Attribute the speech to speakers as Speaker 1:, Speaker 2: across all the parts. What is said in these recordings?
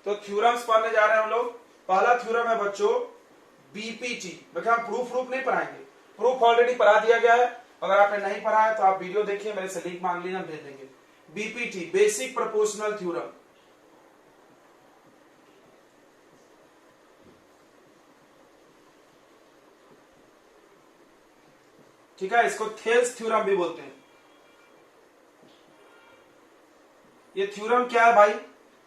Speaker 1: तो थ्योरम्स पढ़ने जा रहे हैं हम लोग। पहला थ्योरम है बच्चों बीपीटी। देखिए हम प्रूफ नहीं पढ़ाएंगे, प्रूफ ऑलरेडी पढ़ा दिया गया है। अगर आपने नहीं पढ़ा है तो आप वीडियो देखिए, मेरे से लिंक मांग लीजिए, हम भेज देंगे। BPT basic proportional theorem. ठीक है, इसको थेल्स थ्योरम भी बोलते हैं। ये थ्योरम क्या है भाई?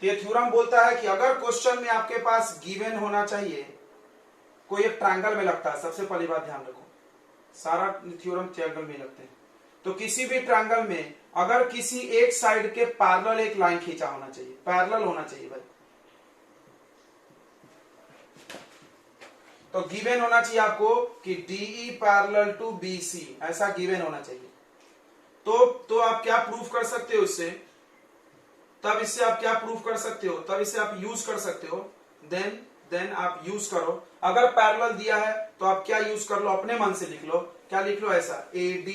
Speaker 1: तो ये थ्योरम बोलता है कि अगर क्वेश्चन में आपके पास गिवन होना चाहिए, कोई एक ट्रायंगल में लगता है, सबसे पहली बात ध्यान रखो, सारा थ्योरम ट्रायंगल में लगते हैं। तो किसी भी ट्रायंगल में अगर किसी एक साइड के पैरेलल एक लाइन खींचा होना चाहिए, पैरेलल होना चाहिए भाई। तो गिवन होना चाहिए आपको कि DE पैरेलल टू BC, ऐसा गिवन होना चाहिए। तो आप क्या प्रूफ कर सकते हो इससे? तब इससे आप क्या प्रूफ कर सकते हो? तब इसे आप यूज कर सकते हो। देन आप यूज करो। अगर पैरेलल दिया है तो आप क्या यूज कर लो, अपने मन से लिख लो। क्या लिख लो? ऐसा AD,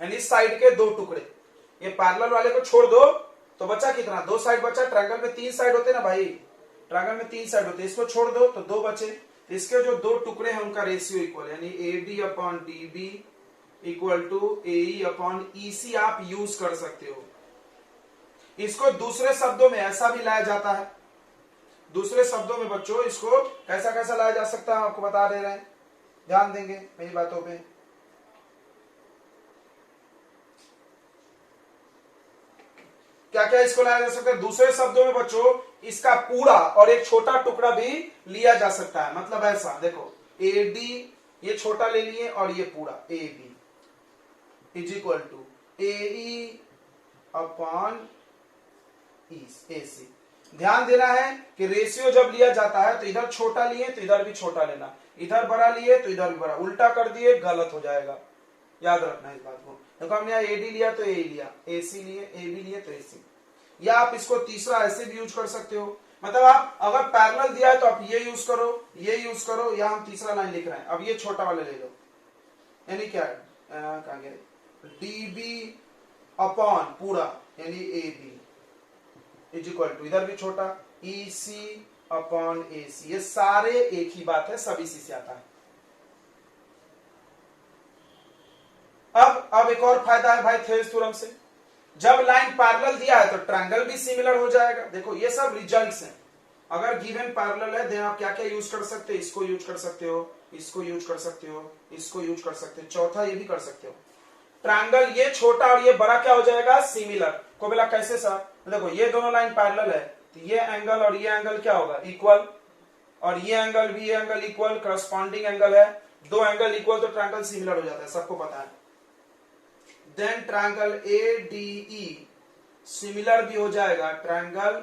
Speaker 1: यानी साइड के दो टुकड़े। ये पैरेलल वाले को छोड़ दो तो बचा कितना? दो साइड बचा। ट्रायंगल में 3 साइड होते ना भाई, ट्रायंगल में 3 साइड होते, इसको छोड़ दो तो 2 बचे। इसके जो दो टुकड़े हैं उनका रेशियो इक्वल, यानी AD अपॉन DB इक्वल टू AE अपॉन EC आप यूज कर सकते हो। इसको दूसरे शब्दों में ऐसा भी लाया जाता है। दूसरे शब्दों में बच्चों इसको कैसा कैसा लाया जा सकता है आपको बता दे रहे हैं, ध्यान देंगे मेरी बातों पे। क्या क्या इसको लाया जा सकता है? दूसरे शब्दों में बच्चों इसका पूरा और एक छोटा टुकड़ा भी लिया जा सकता है। मतलब ऐसा देखो, AD ये छोटा ले लिए और ये पूरा AB is equal to AE upon AC। ध्यान देना है कि रेशियो जब लिया जाता है तो इधर छोटा लिए तो इधर भी छोटा लेना, इधर बड़ा लिए तो इधर भी बड़ा, उल्टा कर दिए गलत हो जाएगा। याद रखना इस बात को। देखो हमने यहाँ AD लिया तो AE लिया, AC लिए, AB लिए तो AC। या आप इसको तीसरा ऐसे भी यूज कर सकते हो। मतलब आप अगर पैरेलल दिया है तो आप ये यूज करो, ये यूज करो, या हम तीसरा लाइन लिख रहे हैं, अब ये छोटा वाले ले लो, यानी क्या है कहाँ गया, DB अपॉन पूरा यानी AB इज इक्वल टू इधर भी छोटा EC अपॉन AC। ये सारे एक ही बात है, सभी सी से आता है। अब एक और फायदा है भाई थेल्स थ्योरम से। जब लाइन पैरेलल दिया है तो ट्रायंगल भी सिमिलर हो जाएगा। देखो ये सब रिजल्ट्स हैं। अगर गिवन पैरेलल है देन आप क्या क्या यूज कर सकते हो? इसको यूज कर सकते हो, इसको यूज कर सकते हो, इसको यूज कर सकते हो, चौथा ये भी कर सकते हो। ट्रायंगल ये छोटा और ये बड़ा क्या हो जाएगा? सिमिलर। को बोला कैसे सर? देखो ये दोनों लाइन पैरेलल है तो ये एंगल और ये एंगल क्या होगा? इक्वल, और ये एंगल भी ये एंगल इक्वल, करस्पॉन्डिंग एंगल है। दो एंगल इक्वल तो ट्रायंगल सिमिलर हो जाता है, सबको पता है। देन ट्रायंगल ADE सिमिलर भी हो जाएगा ट्रायंगल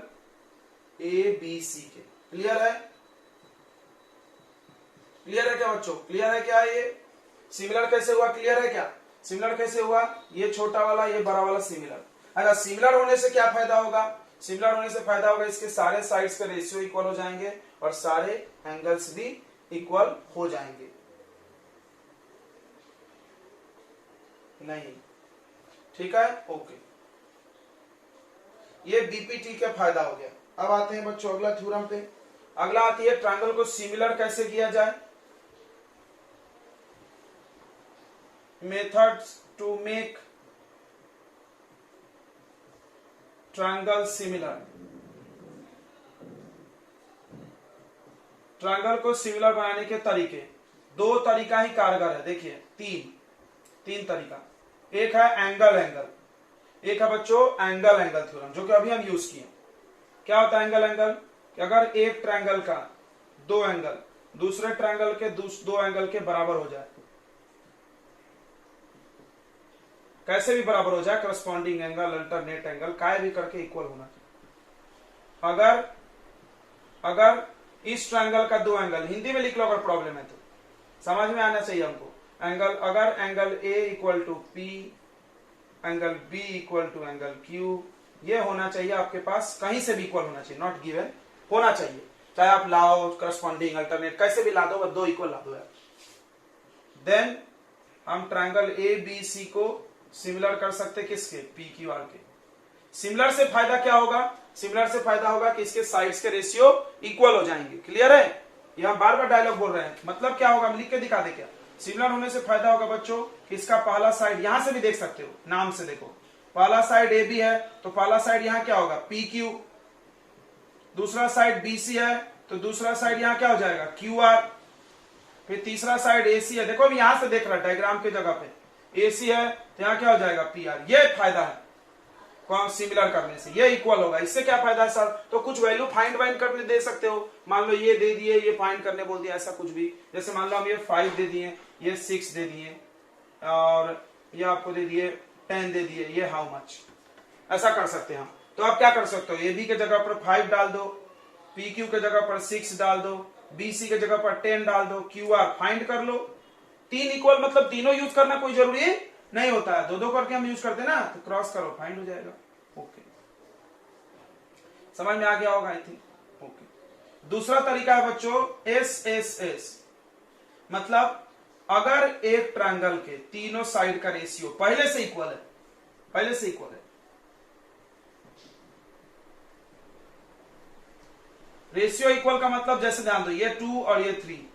Speaker 1: ABC के। क्लियर है? क्लियर है क्या बच्चों? क्लियर है क्या? ये सिमिलर कैसे हुआ? क्लियर है क्या? सिमिलर कैसे हुआ? ये छोटा वाला ये बड़ा वाला सिमिलर। अच्छा, सिमिलर होने से क्या फायदा होगा? सिमिलर होने से फायदा होगा इसके सारे साइड्स के रेशियो इक्वल हो जाएंगे और सारे एंगल्स भी इक्वल हो जाएंगे। नहीं, ठीक है, ओके। ये बीपीटी का फायदा हो गया। अब आते हैं बच्चों अगला थ्योरम पे। अगला आती है ट्रायंगल को सिमिलर कैसे किया जाए। Methods to make triangle similar. Triangle को सिमिलर बनाने के तरीके, दो तरीका ही कारगर है। देखिए तीन तरीका। एक है एंगल, एक है बच्चों एंगल थ्योरम, जो कि अभी हम यूज किए। क्या होता है एंगल? कि अगर एक ट्रायंगल का दो एंगल दूसरे ट्रायंगल के दो एंगल के बराबर हो जाए, कैसे भी बराबर हो जाए, करस्पॉन्डिंग एंगल, अल्टरनेट एंगल, काय भी करके इक्वल होना चाहिए। अगर इस ट्रायंगल का दो एंगल, हिंदी में लिख लो अगर प्रॉब्लम है तो, समझ में आना चाहिए हमको। अगर angle A equal to P, angle B equal to angle Q, ये होना चाहिए आपके पास, कहीं से भी इक्वल होना चाहिए, नॉट गिवन, होना चाहिए। चाहे आप लाओ करस्पॉन्डिंग, अल्टरनेट, कैसे भी ला दो, बस दो इक्वल ला दो यार। देन हम ट्रायंगल ABC को सिमिलर कर सकते किसके? PQR के। सिमिलर से फायदा क्या होगा? सिमिलर से फायदा होगा कि इसके साइड्स के रेशियो इक्वल हो जाएंगे। क्लियर है? यहां बार बार डायलॉग बोल रहे हैं, मतलब क्या होगा, लिख के दिखा दे क्या। सिमिलर होने से फायदा होगा बच्चों कि इसका पहला साइड, यहां से भी देख सकते हो, नाम से देखो, पहला साइड ए बी है तो पहला साइड यहां क्या होगा, पी क्यू। दूसरा साइड बी सी है तो दूसरा साइड यहां क्या हो जाएगा, क्यू आर। फिर तीसरा साइड ए सी है, देखो अभी यहां से देख रहा है डायग्राम के जगह पे ए सी है तो यहां क्या हो जाएगा, पी आर। ये फायदा है कौन, सिमिलर करने से, ये इक्वल होगा। इससे क्या फायदा है सर, तो कुछ वैल्यू फाइंड वाइंड करने दे सकते हो। मान लो ये दे दिए, ये फाइंड करने बोल दिया, ऐसा कुछ भी। जैसे मान लो हम ये 5 दे दिए, ये 6 दे दिए, और ये आपको दे दिए 10 दे दिए, ये हाउ मच, ऐसा कर सकते हैं हम। तो आप क्या कर सकते हो, ए बी के जगह पर 5 डाल दो, पी क्यू के जगह पर 6 डाल दो, बी सी के जगह पर 10 डाल दो, क्यू आर फाइंड कर लो। 3 इक्वल मतलब तीनों यूज करना कोई जरूरी नहीं होता है, दो दो करके हम यूज करते हैं ना, तो क्रॉस करो फाइंड हो जाएगा। ओके, समझ में आ गया होगा आई थिंक। ओके, दूसरा तरीका है बच्चों एस एस एस, मतलब अगर एक ट्रायंगल के तीनों साइड का रेशियो पहले से इक्वल है, पहले से इक्वल है, रेशियो इक्वल का मतलब जैसे ध्यान दो, ये 2 और ये 3,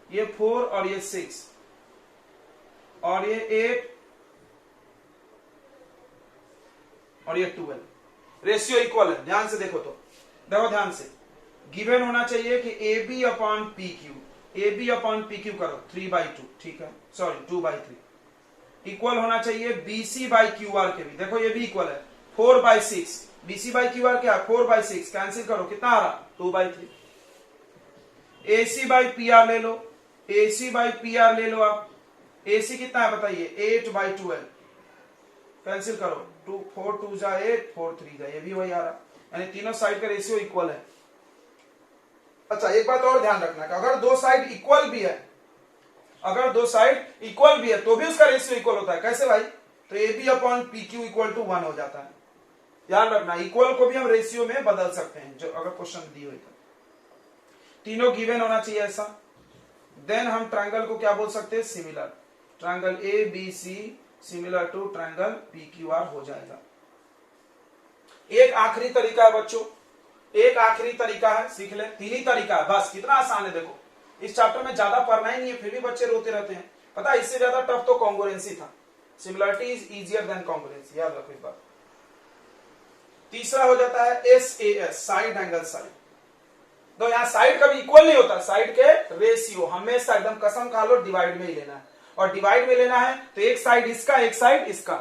Speaker 1: ये 4 और ये 6 और ये 8 और ये 12, रेशियो इक्वल है। ध्यान से देखो, तो देखो ध्यान से, गिवन होना चाहिए कि A B upon P Q, A B upon P Q करो 3/2, ठीक है, सॉरी 2/3, इक्वल होना चाहिए B C by Q R के भी। देखो ये भी इक्वल है 4/6, B C by Q R क्या है 4/6, कैंसिल करो कितना आ रहा 2/3। A C by P R ले लो, ए सी बाई पी आर ले लो आप, ए सी कितना है बताइए 8/12, कैंसिल करो 4 2 जा 8, 4 3 जा, ये भी वही आ रहा, यानी तीनों साइड का रेशियो इक्वल है। अच्छा एक बात और ध्यान रखना कि अगर दो साइड इक्वल भी है, अगर दो साइड इक्वल भी है तो भी उसका रेशियो इक्वल होता है। कैसे भाई, तो A B upon P Q equal to 1 हो जाता है। ध्यान रखना, इक्वल को भी हम रेशियो में बदल सकते हैं, जो अगर क्वेश्चन दी हुई तो तीनों गिवन होना चाहिए ऐसा। देन हम ट्रायंगल को क्या बोल सकते हैं, similar. Triangle A B C similar to triangle P Q R हो जाएगा। एक आखिरी तरीका है बच्चों, एक आखिरी तरीका है, सीख ले, 3 ही तरीका है बस, कितना आसान है। देखो इस चैप्टर में ज्यादा पढ़ना ही नहीं है, फिर भी बच्चे रोते रहते हैं। पता है इससे ज्यादा टफ तो कॉन्ग्रुएंसी था, similarity is easier than congruency, याद रखो इस बात। तीसरा हो जाता है S A S, side angle side. तो यहां साइड कभी इक्वल नहीं होता, साइड के रेशियो हमेशा एकदम कसम खा लो डिवाइड में ही लेना है, और डिवाइड में लेना है तो एक साइड इसका एक साइड इसका।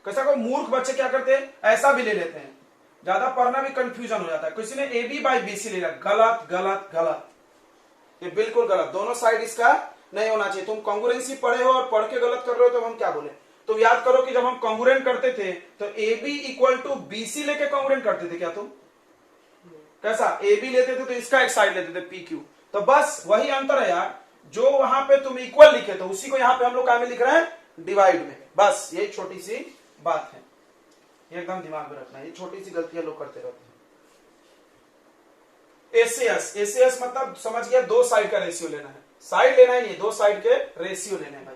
Speaker 1: कैसा को मूर्ख बच्चे क्या करते हैं, ऐसा भी ले लेते हैं, ज्यादा पढ़ना भी कंफ्यूजन हो जाता है। किसी ने A B by B C ले लिया, गलत गलत गलत, ये बिल्कुल गलत, दोनों साइड इसका नहीं होना चाहिए। तुम कॉन्ग्रुएंसी पढ़े हो और पढ़ के गलत कर रहे हो तो हम क्या बोले। तो याद करो कि जब हम कॉन्ग्रुएंट करते थे तो A B equal to B C लेके कॉन्ग्रुएंट करते थे क्या तुम, कैसा, ए बी लेते थे तो इसका एक साइड लेते थे पी क्यू, तो बस वही अंतर है यार, जो वहां पे तुम इक्वल लिखे तो उसी को यहां पे हम लोग क्या में लिख रहे हैं, डिवाइड में। बस यही छोटी सी बात है, ये एकदम दिमाग में रखना, ये छोटी सी गलतियां लोग करते रहते हैं। एसएस, एसएस मतलब समझ गया, दो साइड का रेशियो लेना है, साइड लेना ही नहीं, दो साइड के रेशियो लेने हैं भाई।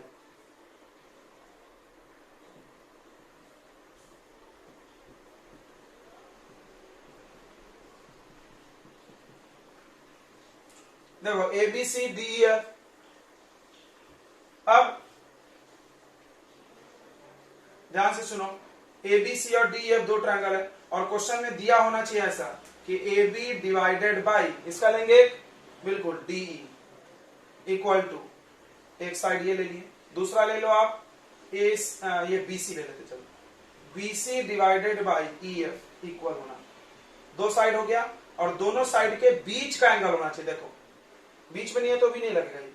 Speaker 1: देखो A B C D E F, अब ध्यान से सुनो, ए बी सी और डी ई एफ दो ट्रायंगल है, और क्वेश्चन में दिया होना चाहिए ऐसा कि ए बी डिवाइडेड बाई, इसका लेंगे बिल्कुल डी इक्वल टू, एक साइड ये ले लिए, दूसरा ले लो आप ये बी सी ले लेते, चलो B C divided by E F equal होना, दो साइड हो गया, और दोनों साइड के बीच का एंगल होना चाहिए। देखो बीच में नहीं है तो भी नहीं लगेगा ये,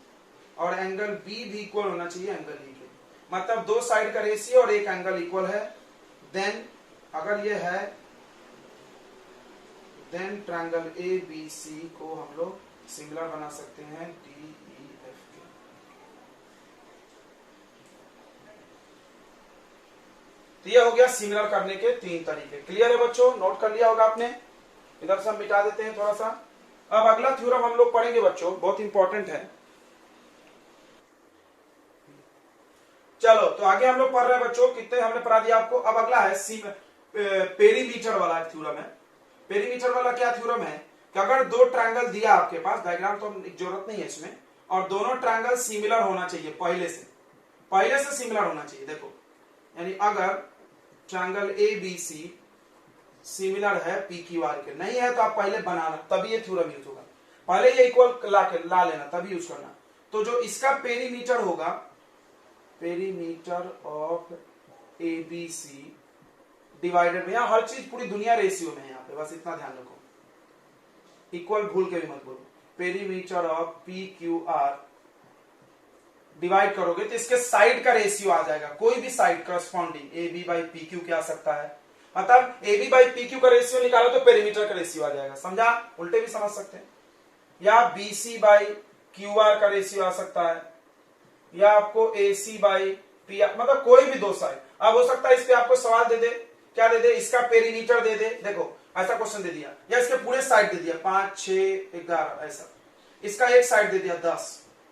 Speaker 1: और एंगल बी भी इक्वल होना चाहिए एंगल ई के, मतलब दो साइड का रेशियो और एक एंगल इक्वल है। देन अगर ये है, then triangle A B C को हम लोग सिमिलर बना सकते हैं डी ई एफ के। तो ये हो गया सिमिलर करने के 3 तरीके। क्लियर है बच्चों, नोट कर लिया होगा आपने। इधर से हम मिटा देते हैं थोड़ा सा। अब अगला थ्योरम हम लोग पढ़ेंगे बच्चों, बहुत इंपॉर्टेंट है। चलो तो आगे हम लोग पढ़ रहे हैं बच्चों, कितने हमने पढ़ा दिया आपको। अब अगला है पेरीमीटर वाला थ्योरम है। पेरीमीटर वाला क्या थ्योरम है कि अगर दो ट्रायंगल दिया आपके पास, डायग्राम तो जरूरत नहीं है इसमें, और दोनों ट्रायंगल सिमिलर होना चाहिए, पहले से सिमिलर होना चाहिए। देखो यानी अगर triangle A B C similar है पी क्यू आर के, नहीं है तो आप पहले बनाना, तभी ये थ्योरम यूज होगा। पहले ये इक्वल ला लेना तभी यूज करना। तो जो इसका पेरीमीटर होगा, perimeter of A B C divided, यहां हर चीज पूरी दुनिया रेशियो में है यहाँ पे, बस इतना ध्यान रखो, इक्वल भूल के भी मत बोलो। Perimeter of p Q R divide करोगे तो इसके साइड का रेशियो आ जाएगा, कोई भी side corresponding A B by P Q क्या आ सकता है, मतलब A B by P Q का रेशियो निकालो तो पेरीमीटर का रेशियो आ जाएगा। समझा? उल्टे भी समझ सकते हैं। या B C by Q R का रेशियो आ सकता है, या आपको A C by P R, मतलब कोई भी दो साइड। अब हो सकता है इस पे आपको सवाल दे दे, क्या दे दे, इसका पेरीमीटर दे दे, देखो ऐसा क्वेश्चन दे दिया, या इसके पूरे साइड दे दिया 5, 6, 11 ऐसा, इसका एक साइड दे दिया 10,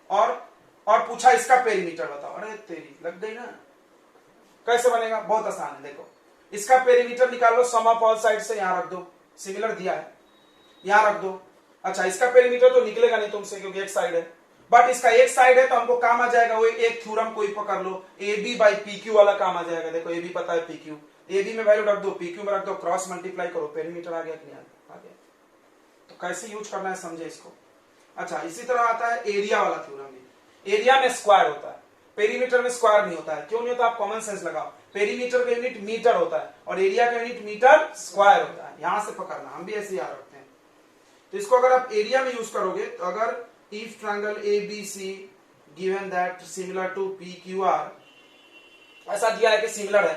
Speaker 1: और पूछा इसका पेरीमीटर बताओ। अरे तेरी लग गई ना। कैसे बनेगा? बहुत आसान है। देखो इसका पेरीमीटर निकाल लो, सम ऑफ ऑल साइड से यहां रख दो, सिमिलर दिया है यहां रख दो। अच्छा इसका पेरीमीटर तो निकलेगा नहीं तुमसे क्योंकि एक साइड है, बट इसका एक साइड है तो हमको काम आ जाएगा वो एक थ्योरम कोई पकड़ लो, a B by P q वाला काम आ जाएगा। देखो ए बी पता है पी क्यू, ए बी में वैल्यू रख दो, पी क्यू में रख दो, क्रॉस मल्टीप्लाई करो, पेरीमीटर आ गया कि नहीं आ गया। तो कैसे यूज करना है समझे इसको। अच्छा इसी तरह आता है एरिया वाला थ्योरम भी। एरिया में स्क्वायर होता है, पेरीमीटर में स्क्वायर नहीं होता है। क्यों नहीं होता? आप कॉमन सेंस लगाओ। पेरीमीटर का यूनिट मीटर होता है और एरिया का यूनिट मीटर स्क्वायर होता है। यहां से पकड़ना, हम भी ऐसे याद रखते हैं। तो इसको अगर आप एरिया में यूज करोगे तो अगर if triangle A B C given that similar to P Q R, ऐसा दिया है कि सिमिलर है,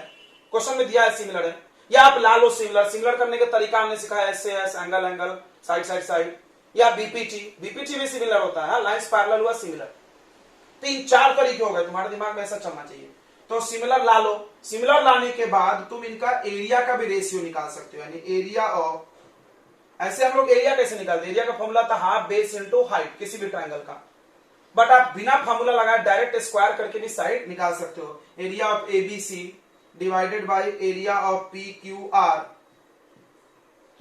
Speaker 1: क्वेश्चन में दिया है सिमिलर है, या आप ला लो सिमिलर। सिमिलर करने का तरीका हमने सिखाया, ऐसे S, angle angle, side side side, या बीपीटी। बीपीटी भी सिमिलर होता है, लाइंस पैरेलल हुआ सिमिलर। 3-4 तरीके हो गए, तुम्हारे दिमाग में ऐसा चलना चाहिए। तो सिमिलर ला लो, सिमिलर लाने के बाद तुम इनका एरिया का भी रेशियो निकाल सकते हो, यानी एरिया ऑफ, ऐसे हम लोग एरिया कैसे निकालते हैं? एरिया का फॉर्मूला था हाफ बेस इनटू हाइट किसी भी ट्रायंगल का, बट आप बिना फॉर्मूला लगाए डायरेक्ट स्क्वायर करके भी साइड निकाल सकते हो। Area of A B C divided by area of p Q r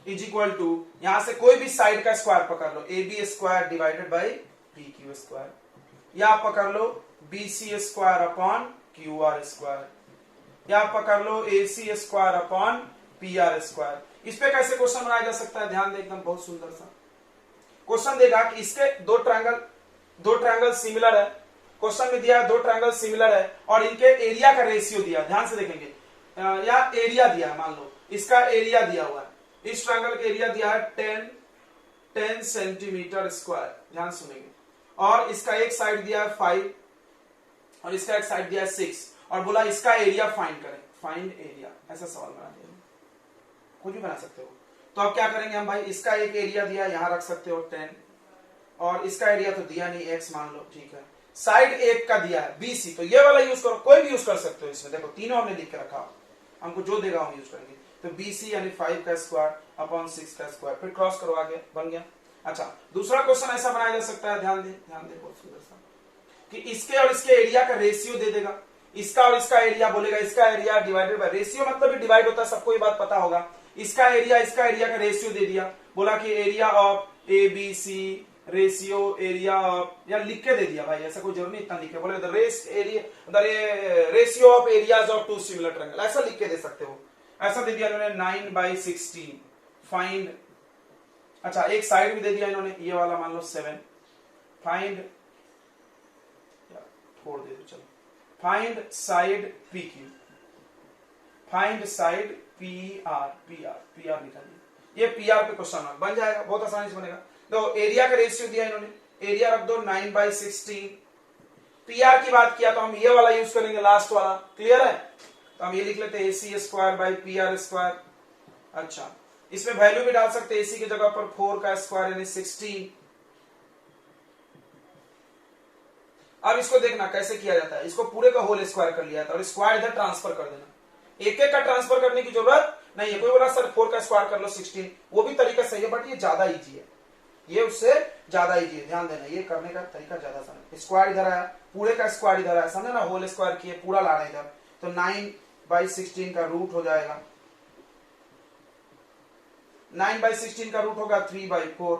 Speaker 1: is equal to, यहां से कोई भी साइड का स्क्वायर पकड़ लो, a B square divided by P q square, या आप पकड़ लो b c square upon q r square, या आप पकड़ लो ए सी square upon p r square. इस पे कैसे क्वेश्चन बनाया जा सकता है? ध्यान दे, एकदम बहुत सुंदर सा क्वेश्चन देगा कि इसके दो ट्रायंगल सिमिलर है। क्वेश्चन में दिया है दो ट्रायंगल सिमिलर है और इनके एरिया का रेशियो दिया, ध्यान से देखेंगे, या एरिया दिया है, मान लो इसका एरिया दिया हुआ है, इस ट्रायंगल का एरिया दिया है 10 सेंटीमीटर स्क्वायर, ध्यान सुनेंगे, और इसका एक साइड दिया है 5 और इसका एक साइड दिया है 6, और बोला इसका एरिया फाइंड करें, फाइंड एरिया, ऐसा सवाल बना दिया, कुछ भी बना सकते हो। तो अब क्या करेंगे हम भाई, इसका एक एरिया दिया यहां रख सकते हो 10, और इसका एरिया तो दिया नहीं, x मान लो, ठीक है। साइड एक का दिया है BC, तो ये वाला यूज करो, कोई भी यूज कर सकते हो इसमें, देखो तीनों हमने लिख के रखा, हमको जो देगा हम यूज करेंगे। तो BC यानी 5 का स्क्वायर अपॉन 6 का स्क्वायर, फिर क्रॉस करो, आगे बन गया। अच्छा दूसरा क्वेश्चन ऐसा बनाया जा सकता है, ध्यान दे बहुत सुंदर सा, कि इसके और इसके एरिया का रेशियो दे देगा, इसका और इसका एरिया बोलेगा, इसका एरिया डिवाइडेड बाय रेशियो, मतलब भी डिवाइड होता है, सबको ये बात पता होगा। इसका एरिया का रेशियो दे दिया, बोला कि area of A B C ratio area of, या लिख के दे दिया भाई, ऐसा कोई जरूरी नहीं इतना लिखे, बोले the ratio of areas of two similar triangle, ऐसा लिख के दे सकते हो। ऐसा दे दिया इन्होंने 9/16 फाइंड, अच्छा एक साइड भी दे दिया इन्होंने, ये वाला मान लो 7, फाइंड, छोड़ दे दो चलो, find side P Q, find side P R निकालिए, ये पी आर पे क्वेश्चन बन जाएगा, बहुत आसानी से बनेगा। तो एरिया का रेशियो दिया इन्होंने, एरिया रख दो 9/16, पी आर की बात किया तो हम ये वाला यूज करेंगे लास्ट वाला, क्लियर है? तो हम ये लिख लेते हैं AC square by P r square. अच्छा इसमें वैल्यू भी डाल सकते हैं, AC की जगह पर 4 का स्क्वायर यानी 16। अब इसको देखना कैसे किया जाता है, इसको पूरे का होल स्क्वायर कर लिया था और स्क्वायर इधर ट्रांसफर कर देना, एक एक का ट्रांसफर करने की जरूरत नहीं है। कोई बोला सर 4 का स्क्वायर कर लो 16, वो भी तरीका सही है, बट ये ज्यादा इजी है, ये उससे ज्यादा इजी है, ध्यान देना, ये करने का तरीका ज्यादा आसान है। स्क्वायर इधर आया, पूरे का स्क्वायर इधर आया, समझे ना, होल स्क्वायर किए, पूरा ला रहे हैं इधर, तो 9/16 का रूट हो जाएगा 9/16 का रूट होगा 3/4।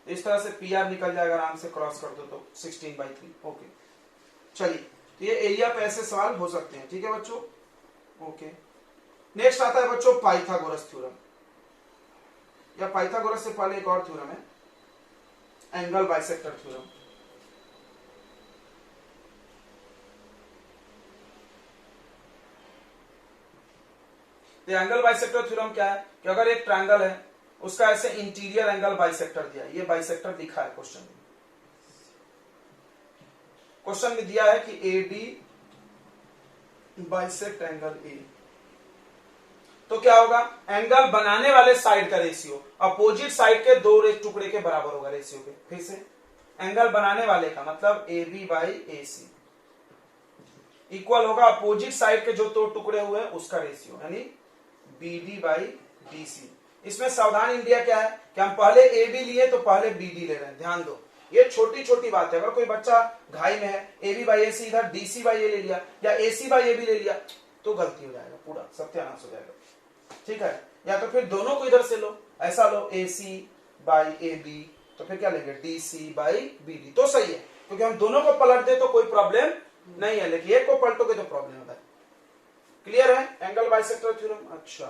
Speaker 1: इस तरह से पी आर निकल जाएगा, आराम से क्रॉस कर दो तो 16/3। ओके चलिए, तो ये एरिया पे ऐसे सवाल हो सकते हैं। ठीक है बच्चों, ओके। नेक्स्ट आता है बच्चों पाइथागोरस थ्योरम, या पाइथागोरस से पहले एक और थ्योरम है, एंगल बाइसेक्टर थ्योरम। तो एंगल बाइसेक्टर थ्योरम क्या है कि अगर एक ट्रायंगल है, उसका ऐसे इंटीरियर एंगल बाइसेक्टर दिया है, ये बाइसेक्टर लिखा है क्वेश्चन में। क्वेश्चन में दिया है कि एडी बाइसेक्ट एंगल ए, तो क्या होगा, एंगल बनाने वाले साइड का रेशियो अपोजिट साइड के दो टुकड़े के बराबर होगा रेशियो के। फिर से, एंगल बनाने वाले का मतलब A B by A C equal होगा अपोजिट साइड के जो दो टुकड़े हुए उसका रेशियो, यानी B D by D C. इसमें सावधान इंडिया क्या है कि हम पहले ए बी लिए तो पहले बी डी ले रहे हैं। ध्यान दो, ये छोटी छोटी बात है। अगर कोई बच्चा घाई में है, ए बी बाई ए सी इधर डी सी बाई ए ले लिया या ए सी बाई ए बी ले लिया, तो गलती हो जाएगा, पूरा सत्यानाश हो जाएगा। ठीक है, या तो फिर दोनों को इधर से लो, ऐसा लो ए सी बाई ए बी, तो फिर क्या लेंगे D C by B D, तो सही है, क्योंकि हम दोनों को पलट दे तो कोई प्रॉब्लम नहीं है, लेकिन एक को पलटोगे तो प्रॉब्लम होता है। क्लियर है एंगल बाइसेक्टर थ्योरम। अच्छा,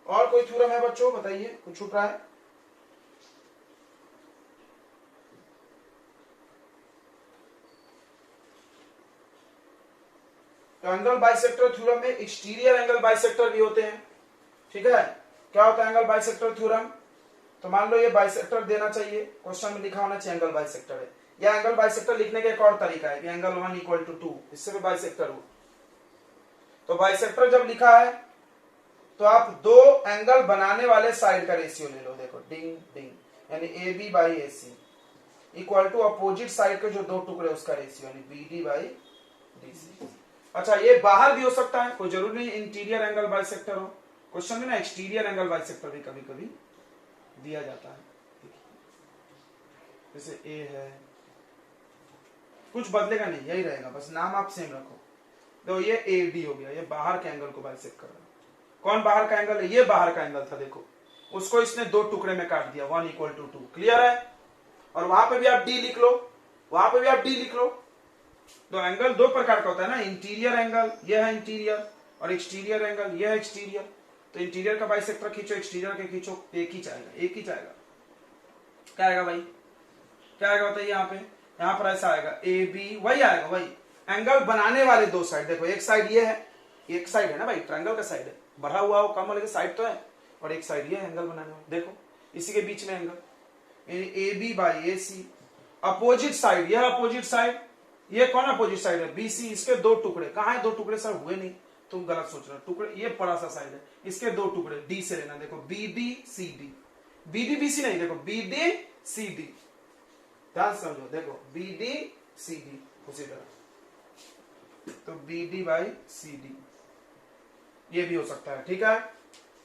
Speaker 1: और कोई थ्योरम है बच्चों, बताइए, कुछ छूट रहा है? तो एंगल बाइसेक्टर थ्योरम में एक्सटीरियर एंगल बाइसेक्टर भी होते हैं। ठीक है, क्या होता है एंगल बाइसेक्टर थ्योरम? तो मान लो ये बाइसेक्टर देना चाहिए, क्वेश्चन में लिखा होना चाहिए एंगल बाइसेक्टर है, या एंगल बाइसेक्टर लिखने का एक और तरीका है कि एंगल 1 इक्वल टू 2, इससे भी बाइसेक्टर हो। तो बाइसेक्टर जब लिखा है तो आप दो एंगल बनाने वाले साइड का रेशियो ले लो। देखो डिंग डिंग, यानी A B by A C equal to opposite side के जो दो टुकड़े उसका रेशियो, यानी B D by D C. अच्छा, ये बाहर भी हो सकता है, कोई जरूरी नहीं इंटीरियर एंगल बाइसेक्टर हो। क्वेश्चन में ना एक्सटीरियर एंगल बाइसेक्टर भी कभी कभी दिया जाता है। जैसे ए है, कुछ बदलेगा नहीं, यही रहेगा, बस नाम आप सेम रखो। तो ये ए डी हो गया, ये बाहर के एंगल को बाइसेक्ट कर रहा है। कौन बाहर का एंगल है? ये बाहर का एंगल था, देखो उसको इसने दो टुकड़े में काट दिया, 1 इक्वल टू 2। क्लियर है? और वहां पे भी आप डी लिख लो, वहां पे भी आप डी लिख लो। तो एंगल दो प्रकार का होता है ना, इंटीरियर एंगल ये है इंटीरियर, और एक्सटीरियर एंगल ये है एक्सटीरियर। तो इंटीरियर का बाइसेक्टर खींचो, एक्सटीरियर के खींचो, एक ही जाएगा, एक ही जाएगा। क्या आएगा भाई, क्या आएगा बताइए? यहाँ पर ऐसा आएगा ए बी, वही आएगा, वही एंगल बनाने वाले दो साइड। देखो एक साइड ये है, एक साइड है ना भाई, ट्रायंगल का साइड है, बढ़ा हुआ हो कम वाले साइड तो है, और एक साइड ये एंगल बनाने वाला, देखो इसी के बीच में angle, A B by A C. Opposite side, यह अपोजिट साइड, ये कौन अपोजिट साइड है? B C. इसके दो टुकड़े, कहाँ है दो टुकड़े? सर हुए नहीं, तुम गलत सोच रहे हो। टुकड़े ये बड़ा सा साइड है, इसके दो टुकड़े डी से लेना। देखो B D C D, B D B C नहीं, देखो बी डी सी डी, ध्यान समझो। देखो बी डी सी डी उसी तरह, तो B D by C D ये भी हो सकता है। ठीक है,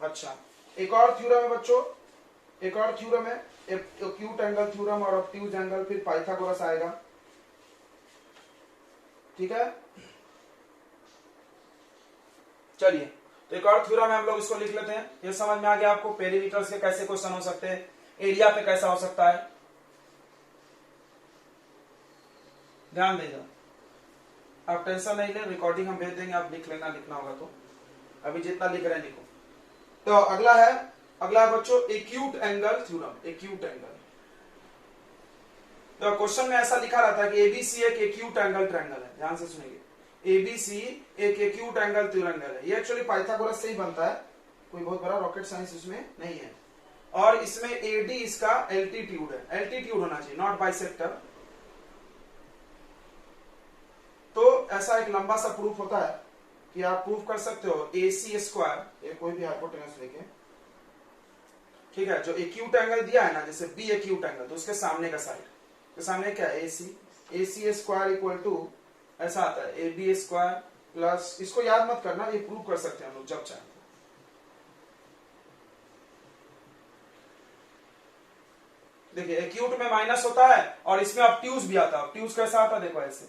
Speaker 1: अच्छा एक और थ्योरम है बच्चों, एक और थ्योरम है एक्यूट एंगल थ्योरम और ऑब्ट्यूज एंगल, फिर पाइथागोरस आएगा। ठीक है, चलिए तो एक और थ्योरम है, हम लोग इसको लिख लेते हैं। ये समझ में आ गया आपको पेरीमीटर्स के कैसे क्वेश्चन हो सकते हैं, एरिया पे कैसा हो सकता है। ध्यान देगा, आप टेंशन नहीं ले, रिकॉर्डिंग हम भेज देंगे, आप लिख लेना, लिखना होगा तो। अभी जितना लिख रहे हैं लिखो। तो अगला है बच्चों acute angle theorem, acute angle. तो क्वेश्चन में ऐसा लिखा रहता है कि एबीसी एक एक्यूट एंगल ट्रायंगल है। ध्यान से सुनिए, एबीसी एक एक्यूट एंगल ट्रायंगल है। ये एक्चुअली पाइथागोरस से ही बनता है, कोई बहुत बड़ा रॉकेट साइंस इसमें नहीं है। और इसमें एडी इसका एल्टीट्यूड है, एल्टीट्यूड होना चाहिए, नॉट बाइसेक्टर। तो ऐसा एक लंबा सा प्रूफ होता है कि आप प्रूफ कर सकते हो ए सी स्क्वायर, कोई भी हाइपोटेनस लेके, ठीक है, जो एक्यूट एंगल दिया है ना, जैसे बी एक्यूट एंगल, तो उसके सामने का साइड के सामने क्या है? A C square equal to ऐसा आता है ए बी स्क्वायर प्लस, इसको याद मत करना, ये प्रूव कर सकते हैं हम लोग जब चाहें। देखिए एक्यूट में माइनस होता है और इसमें ऑब्ट्यूज भी आता है। ऑब्ट्यूज कैसा आता है? देखो ऐसे,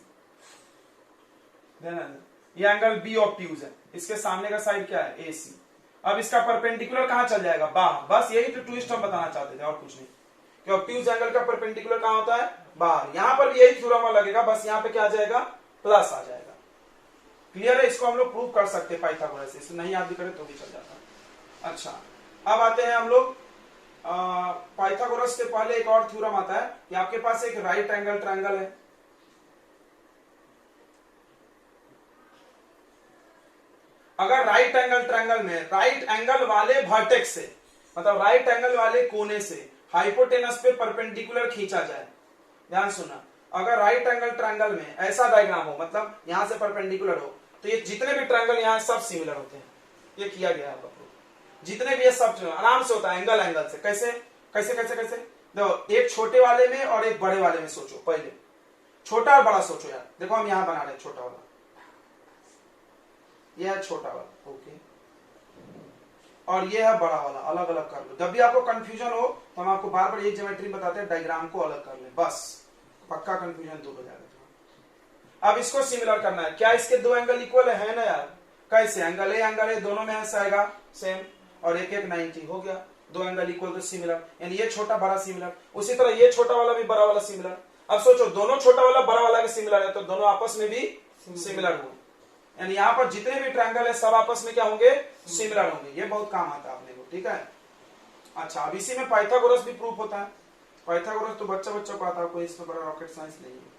Speaker 1: ये एंगल बी ऑब्ट्यूज है, इसके सामने का साइड क्या है? ए सी। अब इसका परपेंडिकुलर कहां चल जाएगा, बाहर। बस यही तो ट्विस्ट हम बताना चाहते थे और कुछ नहीं, कि ऑब्ट्यूज एंगल का परपेंडिकुलर कहां होता है, बाहर। यहां पर भी यही थ्योरम लगेगा, बस यहां पे क्या आ जाएगा, प्लस आ जाएगा। क्लियर है, इसको हम लोग प्रूव कर सकते हैं पाइथागोरस से, इसको नहीं याद भी करें तो भी चल जाता है। अच्छा, अब आते हैं हम लोग पाइथागोरस के पहले एक और थ्योरम आता है कि आपके पास एक राइट एंगल ट्रायंगल है, अगर राइट एंगल ट्रायंगल में राइट एंगल वाले वर्टेक्स से, मतलब राइट एंगल वाले कोने से हाइपोटेनस पे परपेंडिकुलर खींचा जाए, ध्यान सुनना, अगर राइट एंगल ट्रायंगल में ऐसा डायग्राम हो, मतलब यहां से परपेंडिकुलर हो, तो ये जितने भी ट्रायंगल यहां सब सिमिलर होते हैं। ये किया गया है, जितने भी ये सब आराम से होता है एंगल एंगल से। कैसे कैसे कैसे कैसे, देखो एक छोटे वाले में और एक बड़े वाले में सोचो, पहले छोटा और बड़ा सोचो यार। देखो हम यहां बना रहे हैं छोटा वाला, यह है छोटा वाला, ओके, और ये है बड़ा वाला, अलग अलग कर लो। जब भी आपको कंफ्यूजन हो तो हम आपको बार बार ये ज्योमेट्री बताते हैं, डायग्राम को अलग कर ले, बस पक्का कंफ्यूजन दूर हो जाएगा। अब इसको सिमिलर करना है, क्या इसके दो एंगल इक्वल है ना यार, कैसे, एंगल ए दोनों में ऐसा आएगा सेम, और एक एक 90 हो गया, दो एंगल इक्वल तो सिमिलर, यानी ये छोटा बड़ा सिमिलर, उसी तरह ये छोटा वाला भी बड़ा वाला सिमिलर। अब सोचो दोनों छोटा वाला बड़ा वाला के सिमिलर है, तो दोनों आपस में भी सिमिलर होंगे, यानी यहाँ पर जितने भी ट्रायंगल है सब आपस में क्या होंगे, सिमिलर होंगे। ये बहुत काम आता है अपने को, ठीक है। अच्छा, अब इसी में पाइथागोरस भी प्रूफ होता है। पाइथागोरस तो बच्चा बच्चा को आता है, कोई इसमें बड़ा रॉकेट साइंस नहीं है।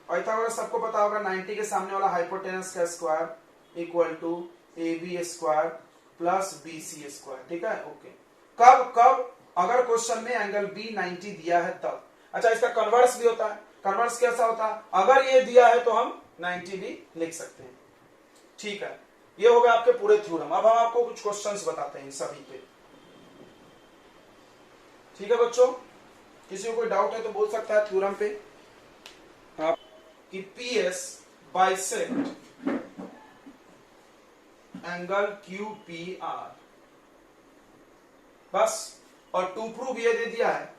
Speaker 1: पाइथागोरस सबको पता होगा, 90 के सामने वाला हाइपोटेनस का square equal to AB square plus BC square, ठीक है, ओके। कब कब, अगर क्वेश्चन में एंगल B 90 दिया है तब। अच्छा, इसका कन्वर्स भी होता है, कन्वर्स कैसा होता है, अगर ये दिया है तो हम 90 भी लिख सकते हैं, ठीक है। ये हो गया आपके पूरे थ्योरम। अब हम आपको कुछ क्वेश्चंस बताते हैं इन सभी पे, ठीक है बच्चों। किसी को कोई डाउट है तो बोल सकता है थ्योरम पे, कि PS बाइसेक्ट एंगल QPR, बस। और टू प्रूव ये दे दिया है,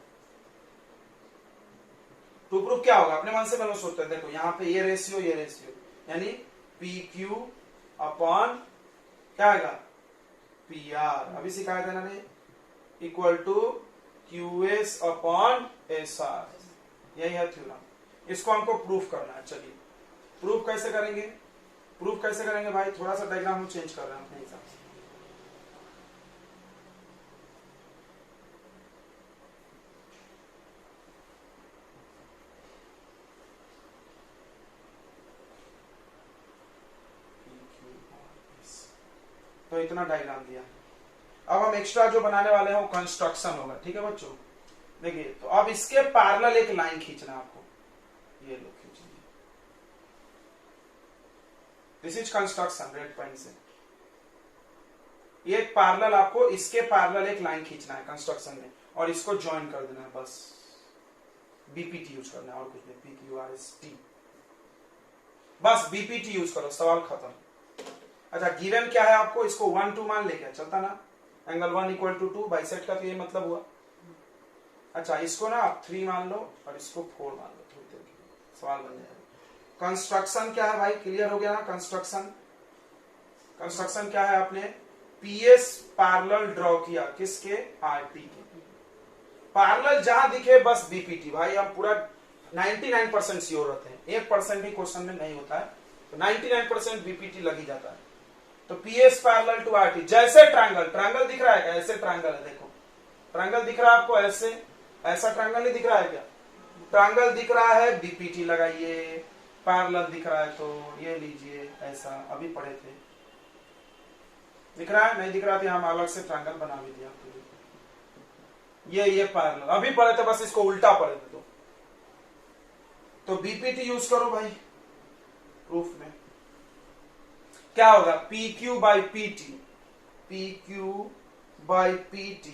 Speaker 1: टू प्रूव क्या होगा अपने मन से मैं सोचते हैं। देखो यहाँ पे ये रेशियो यानी PQ अपॉन क्या आएगा PR, अभी सिखाया था ना ने, equal to QS upon SR, यही है थ्योरम। इसको हमको प्रूफ करना है। चलिए प्रूफ कैसे करेंगे, प्रूफ कैसे करेंगे भाई, थोड़ा सा डायग्राम हम चेंज कर रहे हैं अपने हिसाब से। तो इतना डायग्राम दिया, अब हम एक्स्ट्रा जो बनाने वाले हैं वो कंस्ट्रक्शन होगा, ठीक है बच्चों। देखिए, तो अब इसके पैरेलल एक लाइन खींचना है आपको, ये लो खींच लीजिए, this is construction red point से। ये पैरेलल, आपको इसके पैरेलल एक लाइन खींचना है कंस्ट्रक्शन में, और इसको ज्वाइन कर देना है, बस BPT यूज करना है, और कुछ नहीं, PQRST, बस BPT यूज करो, सवाल खत्म। अच्छा, गिवन क्या है आपको, इसको 1 2 मान लेके चलता ना, एंगल 1 इक्वल टू 2, बाइसेक्ट का तो ये मतलब हुआ। अच्छा, इसको ना आप 3 मान लो और इसको 4 मान लो, थोड़ी देर के सवाल बन जाएगा। कंस्ट्रक्शन क्या है भाई, क्लियर हो गया ना। कंस्ट्रक्शन, कंस्ट्रक्शन क्या है, आपने PS पैरेलल ड्रॉ किया, किसके, RT के। पैरेलल जहां दिखे बस BPT, भाई हम पूरा 99% श्योर रहते हैं, 1% भी क्वेश्चन में नहीं होता है, तो 99% BPT लग ही जाता है। तो PS पैरेलल टू RT, जैसे ट्रायंगल दिख रहा है, ऐसे ट्रायंगल है, देखो ट्रायंगल दिख रहा है आपको, ऐसे ऐसा ट्रायंगल नहीं दिख रहा है क्या, ट्रायंगल दिख रहा है, BPT लगाइए। पैरेलल दिख रहा है तो ये लीजिए, ऐसा अभी पढ़े थे, दिख रहा है, नहीं दिख रहा था हम अलग से ट्रायंगल बना भी दिया आपके लिए। ये पैरेलल अभी पढ़े थे, बस इसको उल्टा पढ़े थे, तो BPT यूज करो भाई प्रूफ में। क्या होगा, PQ by PT, PQ by PT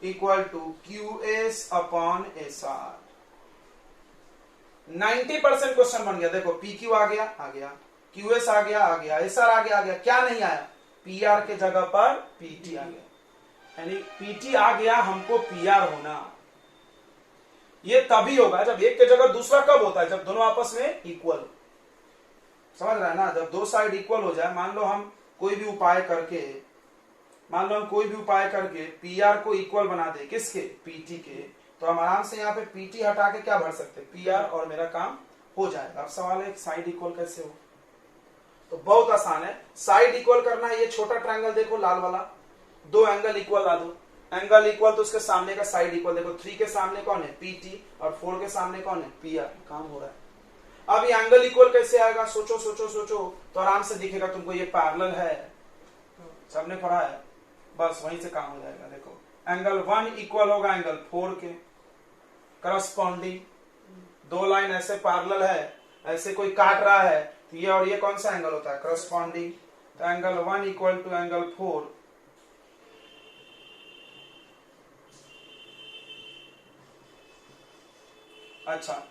Speaker 1: equal to QS upon SR। 90% question बन गया, देखो PQ आ गया, QS आ गया, SR आ गया, क्या नहीं आया, PR के जगह पर PT आ गया, यानी PT आ गया, हमको PR होना। ये तभी होगा जब एक के जगह दूसरा कब होता है, जब दोनों आपस में इक्वल, समझ रहा है ना, जब दो साइड इक्वल हो जाए। मान लो हम कोई भी उपाय करके, मान लो हम कोई भी उपाय करके पी आर को इक्वल बना दे किसके, पीटी के, तो हम आराम से यहाँ पे पीटी हटा के क्या भर सकते हैं, पी आर, और मेरा काम हो जाएगा। अब सवाल है साइड इक्वल कैसे हो, तो बहुत आसान है। साइड इक्वल करना है, ये छोटा ट्रायंगल देखो लाल वाला, दो एंगल इक्वल ला दो, एंगल इक्वल तो उसके सामने का साइड इक्वल, देखो 3 के सामने कौन है, पीटी, और 4 के सामने कौन है, पी आर, काम हो रहा है। अब ये एंगल इक्वल कैसे आएगा, सोचो सोचो सोचो, तो आराम से दिखेगा तुमको, ये पैरेलल है, सबने पढ़ा है, बस वहीं से काम हो जाएगा। देखो एंगल 1 इक्वल होगा एंगल 4 के, करस्पॉन्डिंग, दो लाइन ऐसे पैरेलल है, ऐसे कोई काट रहा है, तो ये और ये कौन सा एंगल होता है, करस्पॉन्डिंग, तो एंगल 1 इक्वल टू एंगल 4, अच्छा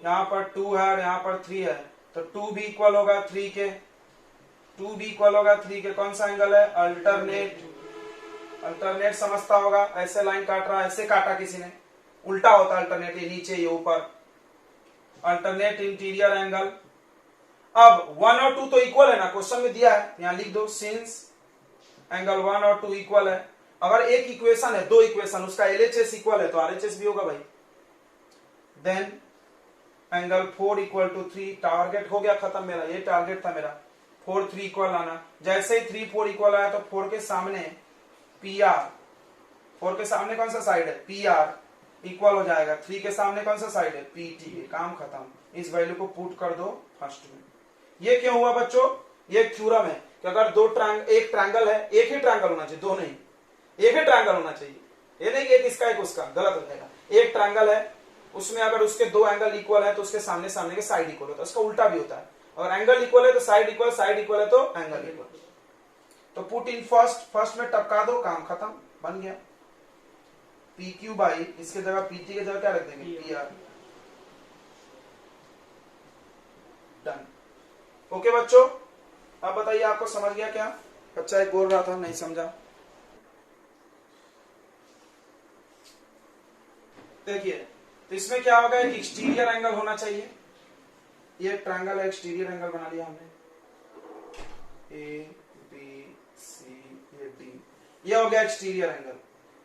Speaker 1: यहां पर 2 है और यहां पर 3 है, तो 2 भी इक्वल होगा 3 के, 2 भी इक्वल होगा 3 के, कौन सा एंगल है, अल्टरनेट, अल्टरनेट समझता होगा, ऐसे लाइन काट रहा है, ऐसे काटा किसी ने, उल्टा होता है अल्टरनेट, ये नीचे ये ऊपर, अल्टरनेट इंटीरियर एंगल। अब 1 और 2 तो इक्वल है ना, क्वेश्चन में दिया है, यहां लिख दो, सिंस एंगल 1 और 2 इक्वल है, अगर एक इक्वेशन है, दो इक्वेशन, उसका एलएचएस इक्वल है तो आरएचएस भी होगा भाई, then angle 4 equal to 3, target हो गया खत्म मेरा, ये टारगेट था मेरा, 4 3 इक्वल आना, जैसे ही 3 4 इक्वल आया तो 4 के सामने पी आर, 4 के सामने कौन सा साइड है, पी आर, इक्वल हो जाएगा 3 के सामने कौन सा साइड है, पीटी, काम खत्म। इस वैल्यू को पुट कर दो फर्स्ट में। ये क्यों हुआ बच्चों, ये थ्योरम है कि अगर एक ट्रायंगल है, एक ही ट्रायंगल होना चाहिए, दो नहीं, एक ही ट्रायंगल होना चाहिए, ये नहीं एक इसका एक उसका, गलत हो जाएगा। एक ट्रायंगल है, उसमें अगर उसके दो एंगल इक्वल है तो उसके सामने सामने के साइड इक्वल होता है, उसका उल्टा भी होता है, अगर एंगल इक्वल है तो साइड इक्वल, साइड इक्वल है तो एंगल इक्वल। तो पुट इन फर्स्ट, फर्स्ट में टपका दो, काम खत्म, बन गया। पी क्यू बाई, इसके जगह पीटी की जगह क्या रख देंगे, पी आर, डन। ओके बच्चों, अब बताइए आपको समझ गया क्या, बच्चा एक बोल रहा था नहीं समझा, देखिए तो इसमें क्या होगा, एक एक्सटीरियर एंगल होना चाहिए, ये ट्रायंगल है, एक्सटीरियर एंगल बना लिया हमने, A B C A D, ये हो गया एक्सटीरियर एंगल।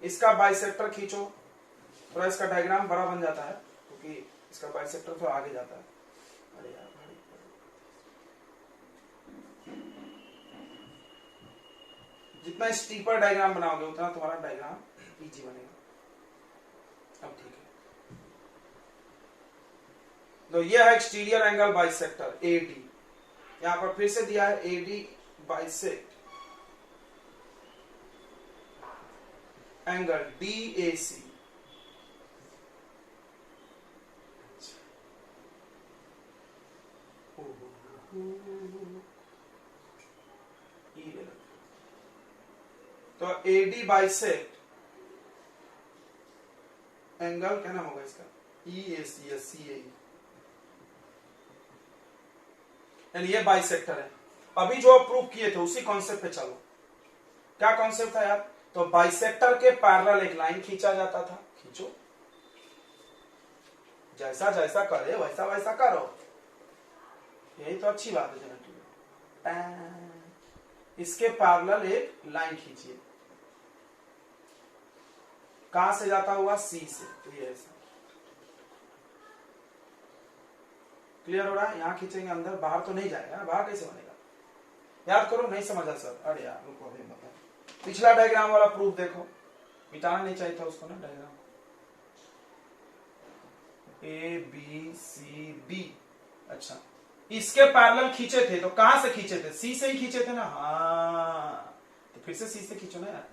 Speaker 1: इसका बाइसेक्टर खींचो, थोड़ा इसका डायग्राम बड़ा बन जाता है क्योंकि इसका बाइसेक्टर थोड़ा आगे जाता है, अरे यार जितना स्टीपर डायग्राम बनाओगे उतना तुम्हारा डायग्राम इजी बनेगा। अब ठीक है, तो ये है एक्सटीरियर एंगल बाइसेक्टर एडी, यहां पर फिर से दिया है एडी बाइसेक्ट एंगल डीएसी, तो एडी बाइसेक्ट एंगल क्या नाम होगा इसका, ईएसी या सीए, यानी ये बाइसेक्टर है। अभी जो प्रूव किए थे उसी कॉन्सेप्ट पे चलो, क्या कॉन्सेप्ट था यार, तो बाइसेक्टर के पैरेलल एक लाइन खींचा जाता था, खींचो, जैसा जैसा करे वैसा वैसा करो, यही तो अच्छी बात है जनरल। इसके पैरेलल एक लाइन खींचिए, कहां से जाता हुआ, सी से, तो ये ऐसा क्लियर हो रहा है, यहां खींचेंगे अंदर, बाहर तो नहीं जाएगा, बाहर कैसे बनेगा, याद करो, नहीं समझा सर, अरे यार रुको अभी बता, पिछला डायग्राम वाला प्रूफ देखो, मिटाना नहीं चाहिए था उसको ना diagram, A B C B, अच्छा इसके पैरेलल खींचे थे, तो कहां से खींचे थे, सी से ही खींचे थे ना, हाँ तो फिर से सी से खींचो ना यार,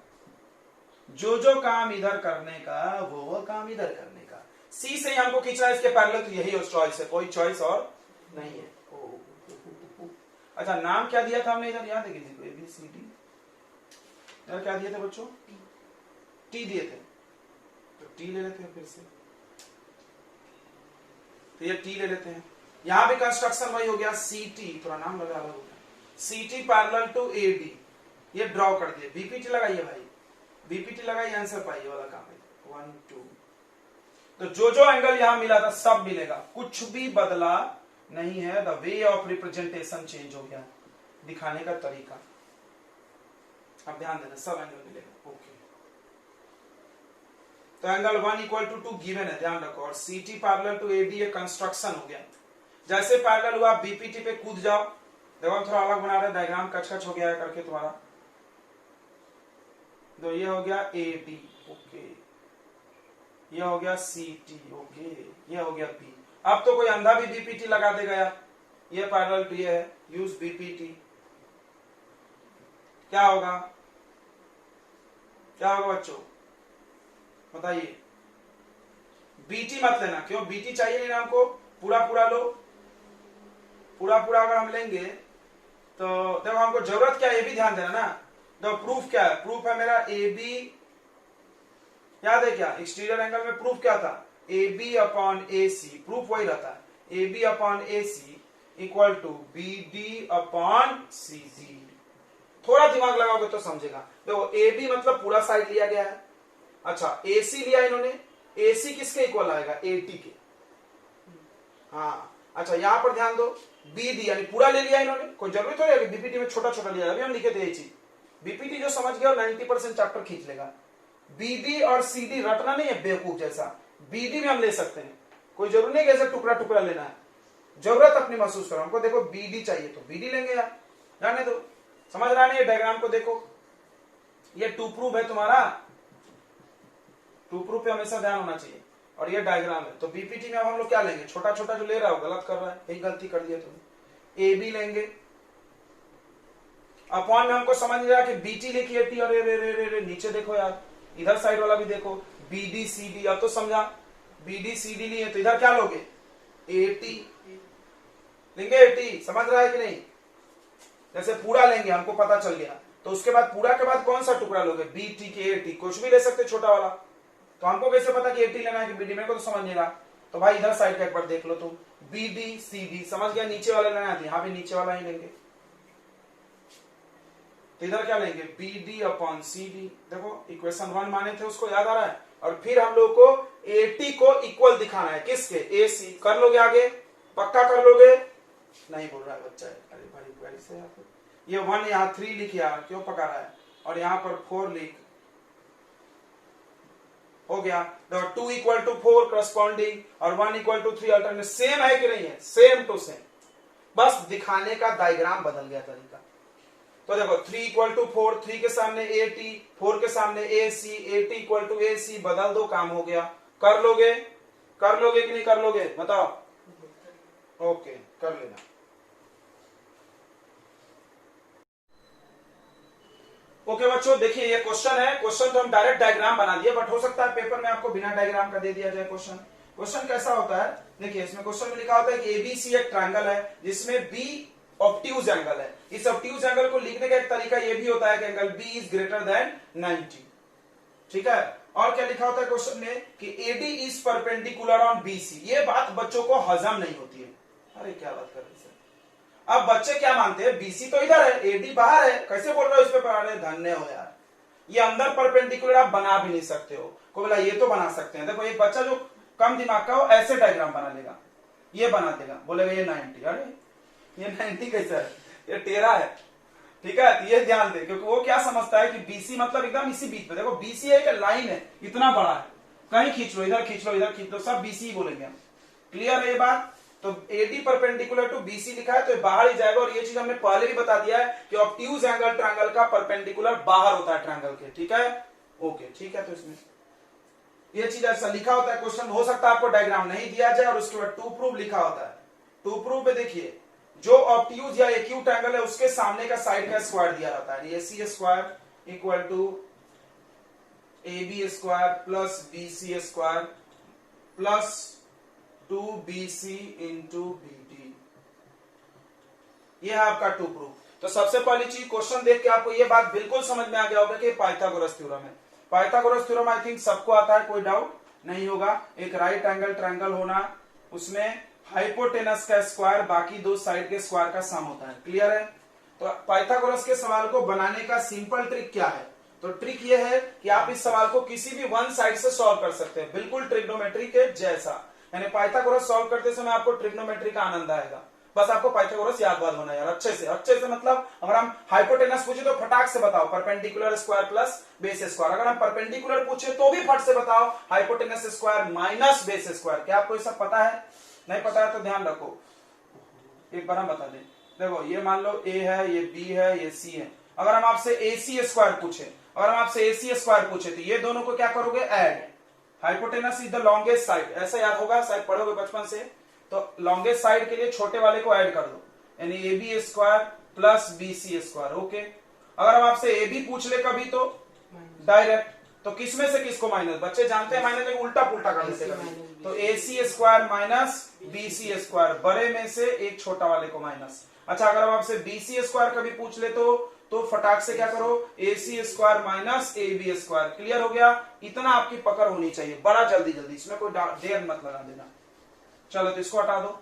Speaker 1: जो जो काम इधर करने का वो काम इधर करने का, सी से ही हमको खींचना है इसके पैरेलल, तो यही चॉइस है, कोई चॉइस और नहीं है। अच्छा नाम क्या दिया था हमने इधर, याद है किसी को, ए बी सी डी, इधर क्या दिए थे बच्चों, टी दिए थे, तो टी ले लेते हैं फिर से, तो ये टी ले लेते हैं, यहां भी कंस्ट्रक्शन वही हो गया, सी टी, थोड़ा नाम लगा रहा होगा, C T parallel to A D, ये ड्रॉ कर दिए, बीपीटी लगाइए भाई, बीपीटी लगाइए, आंसर पाइए वाला काम है, 1 2, तो जो जो एंगल यहां मिला था सब मिलेगा, कुछ भी बदला नहीं है, the way of representation change हो गया, दिखाने का तरीका। अब ध्यान देना, सब एंगल मिलेगा। ओके, तो एंगल 1 इक्वल टू 2 गिवन है, ध्यान रखो। और C T parallel to A D ये कंस्ट्रक्शन हो गया। जैसे पैरेलल हुआ बीपीटी पे कूद जाओ। देखो थोड़ा अलग बना रहे, डायग्राम कच कच हो गया है करके तुम्हारा। तो ये हो गया ए डी, ओके, ये हो गया सी टी, ओके, ये हो गया बी। अब तो कोई अंधा भी बीपीटी लगा देगा यार। ये पैरेलल टू ये है, यूज बीपीटी। क्या होगा, क्या होगा बच्चों बताइए? बीटी मत लेना, क्यों? बीटी चाहिए नहीं ना हमको, पूरा पूरा लो। पूरा पूरा अगर हम लेंगे तो देखो हमको जरूरत क्या है ये भी ध्यान देना ना। तो प्रूफ क्या है? प्रूफ है मेरा ए बी, याद है क्या? एक्सटीरियर एंगल में प्रूफ क्या था? A B upon A C, proof वही रहता है। A B upon A C equal to B D upon C D. थोड़ा दिमाग लगाओगे तो समझेगा। देखो ए बी मतलब पूरा साइड लिया गया है। अच्छा, ए सी लिया इन्होंने, ए सी किसके इक्वल आएगा? ए टी के। हाँ, अच्छा यहां पर ध्यान दो, बी डी यानी पूरा ले लिया इन्होंने। कोई जरूरी थोड़ी है कि बीपीटी में छोटा छोटा लिया। अभी हम लिखे थे ये चीज, बीपीटी जो समझ गया 90% चैप्टर खींच लेगा। बीडी और सीडी रटना नहीं है बेवकूफ जैसा। बीडी भी हम ले सकते हैं, कोई जरूरी नहीं कैसे टुकड़ा टुकड़ा लेना है। जरूरत अपनी महसूस करो। हमको देखो बीडी चाहिए तो बीडी लेंगे यार, जाने दो। समझ रहा नहीं? डायग्राम को देखो, ये टू प्रूफ है तुम्हारा। टू प्रूफ पे हमेशा ध्यान होना चाहिए। और ये डायग्राम है। तो बीपीटी में अब हम लोग क्या लेंगे? छोटा छोटा जो ले रहा हो गलत कर रहा है, यही गलती कर दिया तुमने। ए बी लेंगे, अपॉन में हमको समझ नहीं रहा कि बीटी लिखी है टी। और रे रे रे रे नीचे देखो यार, इधर साइड वाला भी देखो, बी डी सी डी। अब तो समझा, बी डी सी डी लिए तो इधर क्या लोगे? ए टी लेंगे। ए टी समझ रहा है कि नहीं? जैसे पूरा लेंगे हमको पता चल गया, तो उसके बाद पूरा के बाद कौन सा टुकड़ा लोगे? बी टी के ए टी, कुछ भी ले सकते छोटा वाला। तो हमको कैसे पता कि ए टी लेना है कि बी डी? मेरे को तो समझ नहीं रहा। तो भाई इधर साइड का एक बार देख लो तुम, बी डी सी डी समझ गया। नीचे वाला लेना है, यहां भी नीचे वाला ही लेंगे। तो इधर क्या लेंगे? B D upon C D. देखो इक्वेशन 1 माने थे, उसको याद आ रहा है। और फिर हम लोग को ए टी को इक्वल दिखाना है किसके? ए सी। कर लोगे आगे? पक्का कर लोगे? नहीं बोल रहा है बच्चा। अरे भाई भाई से ये 1 यहाँ 3 लिख यार, क्यों पका रहा है? और यहाँ पर 4 लिख, हो गया। 2 इक्वल टू 4 करस्पॉन्डिंग और 1 इक्वल टू 3 अल्टरनेट। सेम है कि नहीं है? सेम टू सेम, बस दिखाने का डायग्राम बदल गया तरीका। तो देखो 3 इक्वल टू 4, 3 के सामने ए टी, 4 के सामने ए सी, ए टी इक्वल टू ए सी, बदल दो, काम हो गया। कर लोगे? कर लोगे कि नहीं कर लोगे बताओ? ओके, कर लेना। ओके बच्चों, देखिए ये क्वेश्चन है। क्वेश्चन तो हम डायरेक्ट डायग्राम बना दिए, बट हो सकता है पेपर में आपको बिना डायग्राम का दे दिया जाए क्वेश्चन। क्वेश्चन कैसा होता है? देखिए इसमें क्वेश्चन में लिखा होता है कि एबीसी एक ट्रायंगल है जिसमें बी ऑब्ट्यूज एंगल है। इस ऑब्ट्यूज एंगल को लिखने का एक तरीका ये भी होता है कि angle B is greater than 90। ठीक है। और क्या लिखा होता है क्वेश्चन में कि AD is perpendicular on BC. ये बात बच्चों को हजम नहीं होती है। अरे क्या बात कर रहे हैं? अब बच्चे क्या मानते हैं? बीसी तो इधर है, एडी बाहर है, कैसे बोल रहे हो इस पे? पढ़ा रहे, धन्य हो यार। ये अंदर परपेंडिकुलर आप बना भी नहीं सकते हो। कोई बोला ये तो बना सकते हैं। देखो एक बच्चा जो कम दिमाग का हो ऐसे डायग्राम बना लेगा, ये बना देगा, बोलेगा ये 90। अरे ये 90 कैसा है? ये 13 है। ठीक है, ये ध्यान दे, क्योंकि वो क्या समझता है कि बीसी मतलब एकदम इसी बीच पे। देखो बीसी एक लाइन है, इतना बड़ा है, कहीं खींच लो, इधर खींच लो, इधर खींच लो, सब बीसी बोलेंगे हम। क्लियर है ये बात? तो एडी परपेंडिकुलर टू बीसी लिखा है तो ये बाहर ही जाएगा। और ये चीज हमने पहले भी बता दिया है कि ऑब्ट्यूज एंगल ट्रायंगल का परपेंडिकुलर बाहर होता है ट्रायंगल के। ठीक है, ओके ठीक है। तो इसमें ये चीज ऐसा लिखा होता है। क्वेश्चन हो सकता है आपको डायग्राम नहीं दिया जाए और उसके बाद टू प्रूफ लिखा होता है। टू प्रूफ में देखिए जो ऑब्ट्यूज या एक्यूट एंगल है उसके सामने का साइड का स्क्वायर दिया रहता है। A C square equal to a B square plus b c square plus 2bc into bd। ये है आपका टू प्रूफ। तो सबसे पहली चीज क्वेश्चन देख के आपको ये बात बिल्कुल समझ में आ गया होगा कि पाइथागोरस थ्योरम है। पाइथागोरस थ्योरम आई थिंक सबको आता है, कोई डाउट नहीं होगा। एक राइट एंगल ट्रायंगल होना, उसमें हाइपोटेनस का स्क्वायर बाकी दो साइड के स्क्वायर का सम होता है। क्लियर है? तो पाइथागोरस के सवाल को बनाने का सिंपल ट्रिक क्या है? तो ट्रिक ये है कि आप इस सवाल को किसी भी वन साइड से सॉल्व कर सकते हैं, बिल्कुल ट्रिग्नोमेट्री के जैसा। यानी पाइथागोरस सॉल्व करते समय आपको ट्रिग्नोमेट्री का आनंद आएगा। बस आपको पाइथागोरस याद होना यार अच्छे से मतलब अगर हम हाइपोटेनस पूछे तो फटाक से बताओ perpendicular square plus base square, अगर हम परपेंडिकुलर पूछे तो भी फट से बताओ hypotenuse square minus base square. क्या आपको ये सब पता है? नहीं पता है तो ध्यान रखो, एक बार हम बता दें। देखो ये मान लो ए है, ये बी है, ये सी है। अगर हम आपसे AC स्क्वायर पूछे, अगर हम आपसे AC स्क्वायर पूछे तो ये दोनों को क्या करोगे? Add. Hypotenuse is the longest side, ऐसा याद होगा, शायद पढ़ोगे बचपन से। तो लॉन्गेस्ट साइड के लिए छोटे वाले को ऐड कर दो, यानी AB square plus BC square. Okay, अगर हम आपसे AB पूछ ले कभी तो डायरेक्ट, तो किसमें से किसको माइनस? बच्चे जानते हैं माइनस, लेकिन उल्टा पुल्टा कर देते हैं। तो AC square minus BC square, बड़े में से एक छोटा वाले को माइनस। अच्छा, अगर हम आपसे BC स्क्वायर कभी पूछ ले तो फटाक से क्या करो? AC square minus AB square. Clear हो गया? इतना आपकी पकड़ होनी चाहिए, बड़ा जल्दी जल्दी, इसमें कोई देर मत लगा देना। चलो तो इसको हटा दो,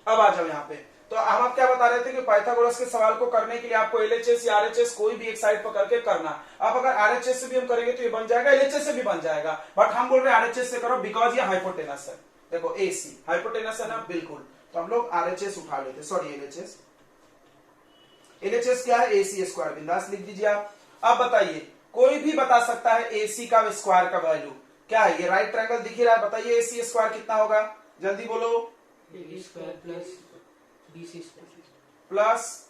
Speaker 1: अब आ जाओ यहाँ पे। तो हम आप क्या बता रहे थे कि पाइथागोरस के सवाल को करने के लिए आपको LHS या RHS कोई भी एक साइड पर करके करना। अब अगर RHS से भी हम करेंगे तो ये बन जाएगा, LHS से भी बन जाएगा, बट हम बोल रहे हैं RHS से करो बिकॉज ये हाइपोटेनस है। देखो AC हाइपोटेनस है ना, बिल्कुल, तो हम लोग RHS उठा लेते, सॉरी LHS क्या है? AC स्क्वायर, बिंदास लिख दीजिए आप। अब बताइए, कोई भी बता सकता है AC का स्क्वायर का वैल्यू क्या है? ये राइट ट्रायंगल दिख ही रहा है, बताइए AC स्क्वायर कितना होगा? जल्दी बोलो।
Speaker 2: AB square plus BC square
Speaker 1: plus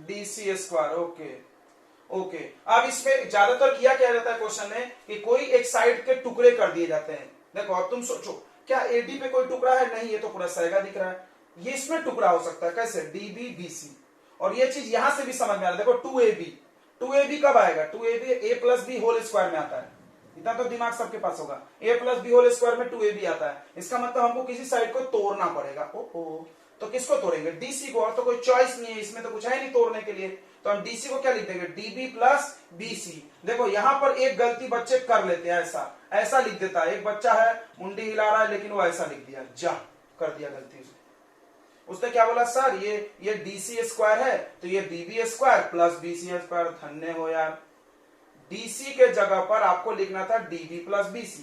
Speaker 1: DC square. Okay, अब इसमें ज्यादातर किया क्या जाता है क्वेश्चन में कि कोई एक साइड के टुकड़े कर दिए जाते हैं। देखो अब तुम सोचो, क्या AD पे कोई टुकड़ा है? नहीं, ये तो पूरा सरेगा दिख रहा है। ये इसमें टुकड़ा हो सकता है, कैसे? DB BC, और ये चीज यहां से भी समझ में आ रहा है। देखो 2AB कब आएगा? 2AB A plus B whole square में आता है, इतना तो दिमाग सबके पास होगा। A plus B whole square में 2AB आता है, इसका मतलब हमको किसी साइड को तोड़ना पड़ेगा। तो किसको तोड़ेंगे? DC को, और तो कोई चॉइस नहीं है, इसमें तो कुछ है नहीं तोड़ने के लिए। तो हम DC को क्या लिख देंगे? DB plus BC। देखो यहां पर एक गलती बच्चे कर लेते हैं, ऐसा लिख देता है। एक बच्चा है, मुंडी हिला रहा है, लेकिन वो ऐसा लिख दिया, जा कर दिया गलती। उसने क्या बोला? सर ये DC स्क्वायर है, तो ये BB square plus BC square. धन्य हो यार, DC के जगह पर आपको लिखना था DB प्लस BC,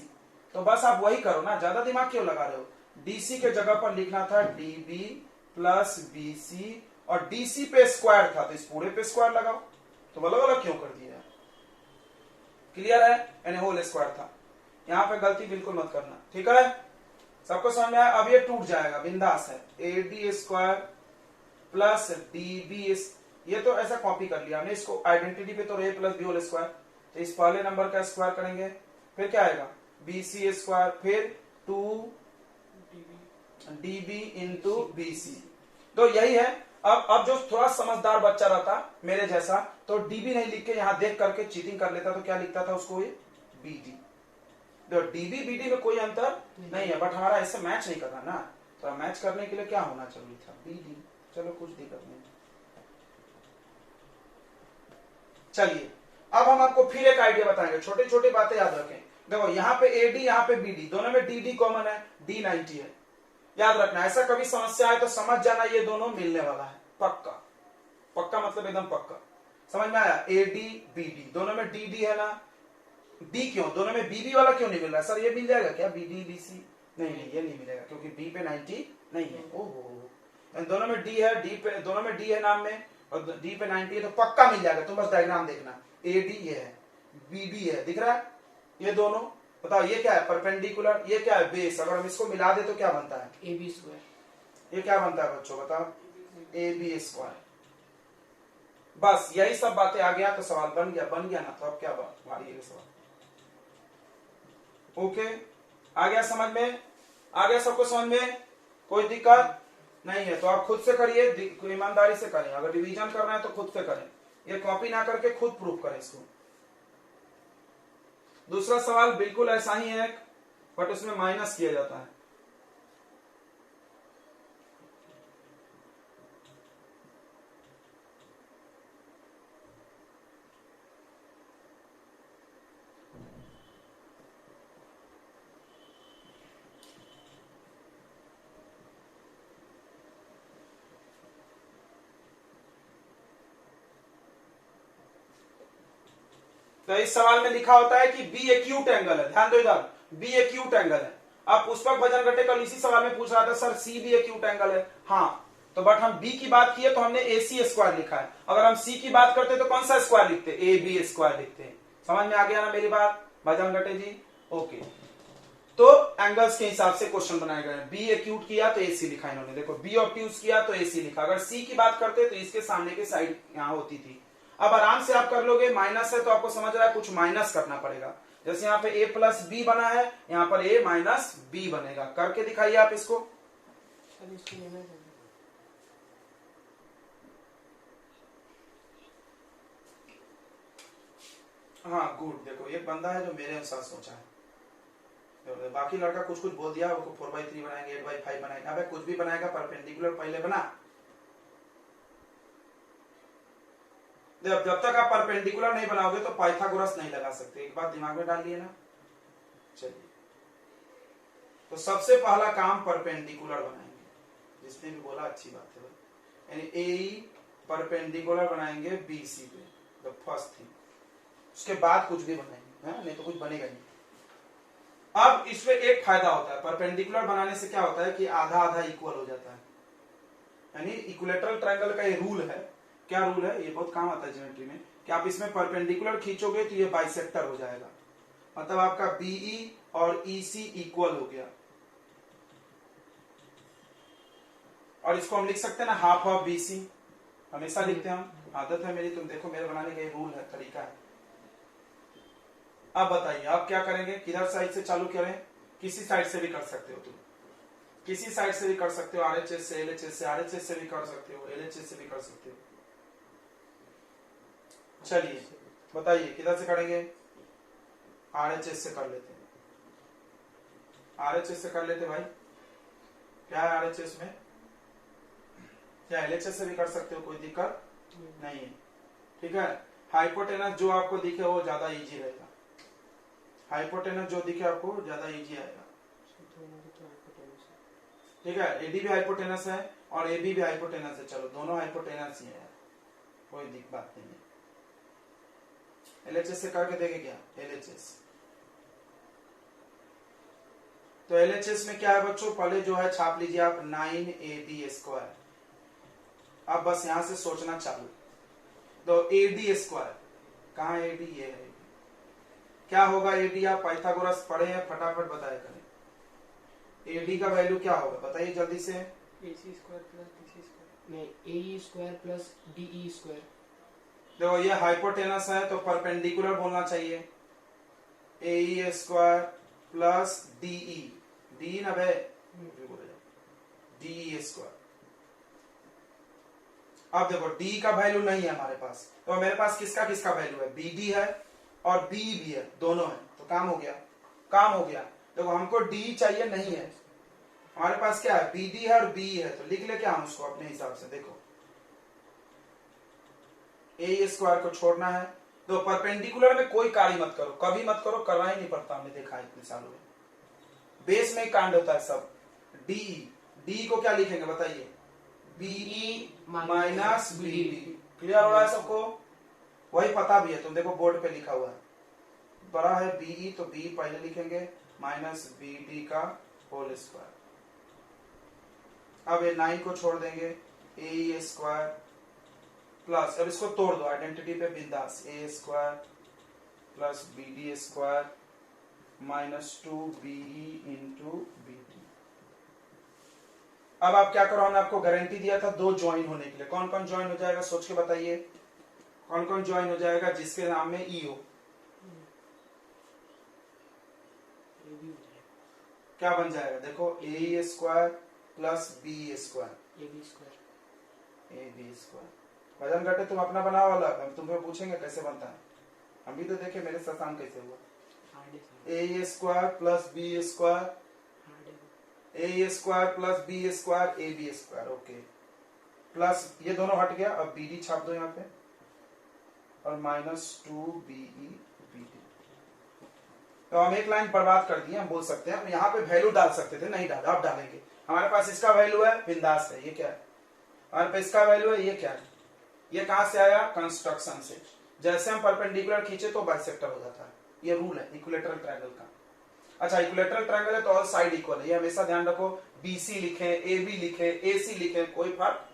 Speaker 1: तो बस आप वही करो ना, ज्यादा दिमाग क्यों लगा रहे हो? DC के जगह पर लिखना था DB प्लस BC, और DC पे स्क्वायर था तो इस पूरे पे स्क्वायर लगाओ, तो अलग अलग क्यों कर दिया? क्लियर है? यानी होल स्क्वायर था। यहां पे गलती बिल्कुल मत करना, ठीक है? सबको समझ में आया? अब ये टूट जाएगा, बिंदास है। AD स्क्वायर प्लस DB, ये तो ऐसा कॉपी कर लिया हमने, इसको आइडेंटिटी पे तो A plus B whole square, तो इस पहले नंबर का स्क्वायर करेंगे, फिर क्या आएगा? BC स्क्वायर, फिर 2DB इंटू BC। तो यही है। अब जो थोड़ा समझदार बच्चा रहता मेरे जैसा, तो DB नहीं लिख के यहां देख करके चीटिंग कर लेता, तो क्या लिखता था उसको? ये BD। तो DB BD में कोई अंतर नहीं है, बट हमारा ऐसे मैच नहीं करना ना, तो मैच करने के लिए क्या होना जरूरी था? BD। चलो कुछ दिक्कत नहीं। चलिए अब हम आपको फिर एक आइडिया बताएंगे, छोटी छोटी बातें याद रखें। देखो यहाँ पे AD, यहाँ पे BD, दोनों में DD कॉमन है, D90 है, याद रखना। ऐसा कभी समस्या आए तो समझ जाना ये दोनों मिलने वाला है, पक्का मतलब एकदम पक्का। समझ में आया? AD BD दोनों में DD है ना, D क्यों? दोनों में BB वाला क्यों नहीं मिल रहा? सर ये मिल जाएगा क्या BD BC? नहीं, ये नहीं मिलेगा क्योंकि B पे 90 नहीं है। ओहो, दोनों में D है, दोनों में D है नाम में, और D पे 90 है, तो पक्का मिल जाएगा। तुम बस डायग्राम देखना, AD ये है, BB है, दिख रहा है? ये दोनों, बताओ ये क्या है? परपेंडिकुलर, ये क्या है? बेस। अगर हम इसको मिला दे तो क्या बनता है?
Speaker 2: AB square.
Speaker 1: ये क्या बनता है बच्चों, बताओ? AB square. बस यही सब बातें आ गया तो सवाल बन गया ना, तो अब क्या बारी है सवाल? ओके, आ गया समझ में? आ गया सबको समझ में? कोई दिक्कत नहीं है तो आप खुद से करिए, ईमानदारी से करें। अगर रिवीजन करना है तो खुद से करें, ये कॉपी ना करके खुद प्रूफ करें इसको। दूसरा सवाल बिल्कुल ऐसा ही है, बट उसमें माइनस किया जाता है। तो इस सवाल में लिखा होता है कि बी एक्यूट एंगल है, ध्यान दो इधर, बी एक्यूट एंगल है। अब पुष्पक भजन घटे कल इसी सवाल में पूछ रहा था, सर सी भी एक्यूट एंगल है। हाँ, तो बट हम बी की बात किए तो हमने ए सी स्क्वायर लिखा है। अगर हम सी की बात करते तो कौन सा स्क्वायर लिखते, ए बी स्क्वायर लिखते हैं। समझ में आ गया ना मेरी बात भाईजान गटे जी? ओके, तो एंगल्स के हिसाब से क्वेश्चन बनाए गए। बी एक्यूट किया तो एसी लिखा इन्होंने, देखो बी ऑब्ट्यूज किया तो एसी लिखा। अगर सी की बात करते तो इसके सामने की साइड यहां होती थी। अब आराम से आप कर लोगे, माइनस है तो आपको समझ रहा है कुछ माइनस करना पड़ेगा। जैसे यहाँ पे a प्लस बी बना है, यहाँ पर a माइनस बी बनेगा। करके दिखाइए आप इसको।
Speaker 2: सर इसको लेना है।
Speaker 1: हाँ गुड, देखो एक बंदा है जो मेरे अनुसार सोचा है, बाकी लड़का कुछ कुछ बोल दिया, उसको 4/3 बनाएंगे, 8/5 बनाएंगे। अबे कुछ भी बनाएगा, परपेंडिकुलर पहले बना। जब तक आप परपेंडिकुलर नहीं बनाओगे तो पाइथागोरस नहीं लगा सकते, एक बात दिमाग में डाल लिए ना। चलिए, तो सबसे पहला काम परपेंडिकुलर बनाएंगे। जिसने भी बोला अच्छी बात है भाई, यानी ए परपेंडिकुलर बनाएंगे बीसी पे, द फर्स्ट थिंग। उसके बाद कुछ भी बनाएंगे, है? नहीं तो कुछ बनेगा नहीं। अब इसमें एक फायदा होता है, परपेंडिकुलर बनाने से क्या होता है कि आधा आधा इक्वल हो जाता है। यानी इक्विलेटरल ट्रायंगल का ये रूल है। क्या रूल है? ये बहुत काम आता है ज्योमेट्री में, कि आप इसमें परपेंडिकुलर खींचोगे तो ये बाइसेक्टर हो जाएगा। मतलब आपका बीई और ईसी इक्वल हो गया, और इसको हम लिख सकते हैं ना हाफ ऑफ बीसी। हमेशा लिखते हैं हम, आदत है मेरी, तुम देखो मेरे बनाने का ये रूल है, तरीका है। अब बताइए आप क्या करेंगे, किधर साइड से चालू करें? किसी साइड से भी कर सकते हो तुम, किसी साइड से भी कर सकते हो, आरएचएस से, एलएचएस से, आरएचएस से भी कर सकते हो, एलएचएस से भी कर सकते हो। चलिए बताइए किधर से करेंगे? आरएचएस से कर लेते हैं, आरएचएस से कर लेते भाई। क्या है आरएचएस में? क्या एलएचएस से भी कर सकते हो, कोई दिक्कत नहीं है, ठीक है। हाइपोटेनस जो आपको दिखे वो ज्यादा इजी रहेगा, हाइपोटेनस जो दिखे आपको ज्यादा इजी आएगा, ठीक है। एडी भी हाइपोटेनस है और एबी भी हाइपोटेनस है, चलो दोनों हाइपोटेनस ही है, कोई दिक्कत बात नहीं है। एलएचएस से करके देखे क्या? एलएचएस, तो एलएचएस में क्या है बच्चों, पहले जो है छाप लीजिए आप 9ab स्क्वायर। अब बस यहां से सोचना चालू, तो एडी स्क्वायर कहां? एडी ये है। क्या होगा एडी? आप पाइथागोरस पढ़े हैं, फटाफट बताया करें। एडी का वैल्यू क्या होगा बताइए जल्दी से।
Speaker 2: AC square plus BC square, नहीं AE square plus DE square.
Speaker 1: देखो ये हाइपोटेनस है तो परपेंडिकुलर बोलना चाहिए, ए स्क्वायर प्लस डीई, डी ना भाई, डीई स्क्वायर। अब देखो डी का वैल्यू नहीं है हमारे पास, तो मेरे पास किसका किसका वैल्यू है? बीडी है और बी भी है, दोनों है, तो काम हो गया, काम हो गया। देखो हमको डी चाहिए नहीं है, हमारे पास क्या है? बीडी है और बी है, तो लिख ले क्या हम उसको अपने हिसाब से। देखो ए स्क्वायर को छोड़ना है, तो परपेंडिकुलर में कोई कार्य मत करो, कभी मत करो, करना ही नहीं पड़ता, हमने देखा है इतने सालों में, बेस में कांड होता है सब। डी, डी को क्या लिखेंगे बताइए? Be minus BD. क्लियर हो रहा है सबको? वही पता भी है, तुम देखो बोर्ड पे लिखा हुआ है, बड़ा है बीई तो बी पहले लिखेंगे माइनस बीडी का होल स्क्वायर। अब ये 9 को छोड़ देंगे, ए स्क्वायर प्लस, अब इसको तोड़ दो आइडेंटिटी पे बिंदास, a square plus b d square minus 2BE into BD। अब आप क्या करो, हमने आपको गारंटी दिया था दो ज्वाइन होने के लिए, कौन कौन ज्वाइन हो जाएगा सोच के बताइए, कौन कौन ज्वाइन हो जाएगा जिसके नाम में ई हो? क्या बन जाएगा? देखो a square plus b square,
Speaker 2: AB square,
Speaker 1: a B square. वजन घटे तुम अपना बनाओ वाला, हम तुम्हें पूछेंगे कैसे बनता है, हम भी तो देखे मेरे साथ काम कैसे हुआ। A square plus b square, a square plus b square, a B square, okay, plus ये दोनों हट गया, अब बी डी छाप दो यहाँ पे, और माइनस 2BE BD। तो हम एक लाइन बर्बाद कर दिए, हम बोल सकते हैं, हम यहाँ पे वैल्यू डाल सकते थे, नहीं डाला, अब डालेंगे। हमारे पास इसका वैल्यू है, बिंदास है, ये क्या है? हमारे पास इसका वैल्यू है, ये क्या है? ये कहां से आया? कंस्ट्रक्शन से। जैसे हम परपेंडिकुलर खींचे तो बाइसेक्टर हो जाता है, ये रूल है इक्विलेटरल ट्रायंगल का। अच्छा इक्विलेटरल ट्रायंगल है तो ऑल साइड इक्वल है, ये हमेशा ध्यान रखो, BC लिखें, AB लिखें, AC लिखें, कोई फर्क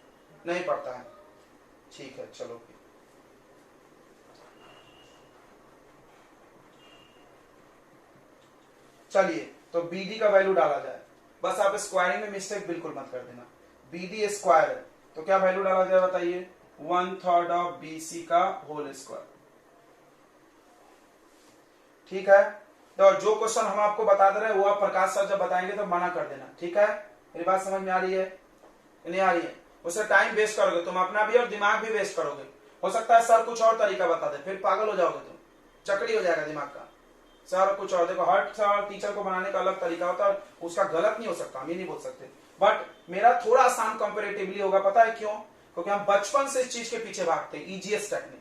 Speaker 1: नहीं पड़ता है। ठीक है, चलो चलिए, तो BD का वैल्यू डाला जाए। बस आप स्क्वायरिंग में मिस्टेक बिल्कुल मत कर देना। BD स्क्वायर है तो क्या वैल्यू डाला जाए बताइए, 1/3 ऑफ BC का होल स्क्वायर। ठीक है, तो जो क्वेश्चन हम आपको बता दे रहे हैं वो आप प्रकाश सर जब बताएंगे तो मना कर देना। ठीक है, मेरी बात समझ में आ रही है, नहीं आ रही है? उससे टाइम वेस्ट करोगे तुम अपना भी और दिमाग भी वेस्ट करोगे। हो सकता है सर कुछ और तरीका बता दे, फिर पागल हो जाओगे तुम, चकड़ी हो जाएगा दिमाग का। सर कुछ और, देखो हर सर टीचर को बनाने का अलग तरीका होता है, उसका गलत नहीं हो सकता, हम ये नहीं बोल सकते, बट मेरा थोड़ा आसान कंपेरेटिवली होगा। पता है क्यों? क्योंकि हम बचपन से इस चीज के पीछे भागते हैं, ईजीएस टेक्निक,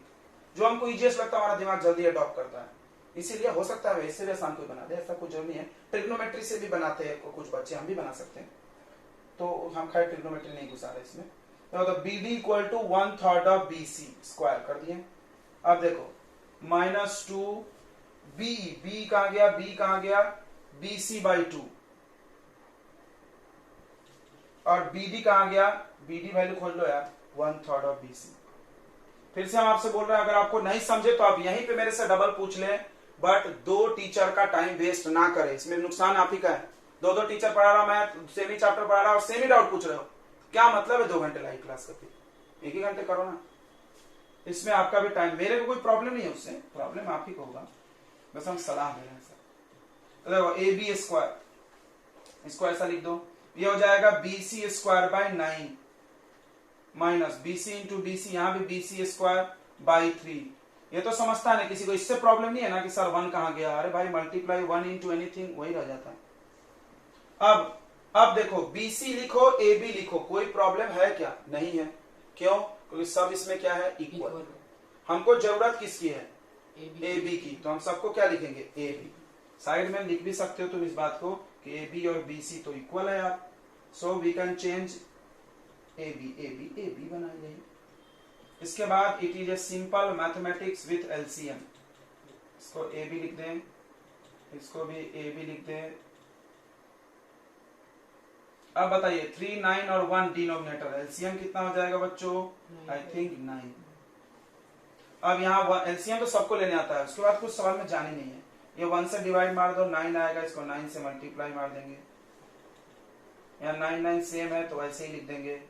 Speaker 1: जो हमको ईजीएस लगता है हमारा दिमाग जल्दी अडॉप्ट करता है। इसीलिए हो सकता है इससे भी आसान कोई बना दे, ऐसा कुछ जरूरी है। ट्रिग्नोमेट्री से भी बनाते हैं कुछ बच्चे, हम भी बना सकते हैं, तो हम खैर ट्रिग्नोमेट्री नहीं घुसा रहे इसमें। तो BD equal to 1/3 of BC square कर दिए। अब देखो -2 B कहां गया, B कहां गया, BC/2, और BD कहां गया, BD वैल्यू खोल लो यार, 1/3 ऑफ BC। फिर से हम आपसे बोल रहे हैं, अगर आपको नहीं समझे तो आप यहीं पे मेरे से डबल पूछ लें, बट दो टीचर का टाइम वेस्ट ना करें, इसमें नुकसान आप ही का है। दो टीचर पढ़ा रहा, मैं सेम ही चैप्टर पढ़ा रहा और सेम ही डाउट पूछ रहे हो, क्या मतलब है 2 घंटे लाइव क्लास करके? 1 ही घंटे करो ना, इसमें आपका भी टाइम, मेरे को कोई प्रॉब्लम नहीं है उससे, प्रॉब्लम आप ही को होगा, बस हम सलाह दे रहे हैं सर। तो देखो AB स्क्वायर, इसको ऐसा लिख दो, ये हो जाएगा BC square by 9 minus BC into BC, यहां भी BC स्क्वायर बाई 3। ये तो समझता है ना, किसी को इससे प्रॉब्लम नहीं है ना कि सर 1 कहां गया, अरे भाई मल्टीप्लाई 1 इंटू एनीथिंग वही रह जाता है। अब देखो BC लिखो, AB लिखो, कोई प्रॉब्लम है क्या? नहीं है। क्यों? क्योंकि सब इसमें क्या है, इक्वल। हमको जरूरत किसकी है, AB की, तो हम सबको क्या लिखेंगे, AB। साइड में लिख भी सकते हो तुम इस बात को कि AB और BC तो इक्वल है यार, so we can change AB बना जाइए। इसके बाद it is a simple mathematics with LCM, इसको AB लिख दें, इसको भी AB लिख दें। अब बताइए 3, 9 और 1 डिनोमिनेटर, LCM कितना हो जाएगा बच्चों, आई थिंक 9। अब यहाँ LCM तो सबको लेने आता है, उसके बाद कुछ सवाल में जानी नहीं है, ये 1 से डिवाइड मार दो 9 आएगा, इसको 9 से मल्टीप्लाई मार देंगे, यहाँ 9 9 सेम है तो ऐसे ही लिख देंगे।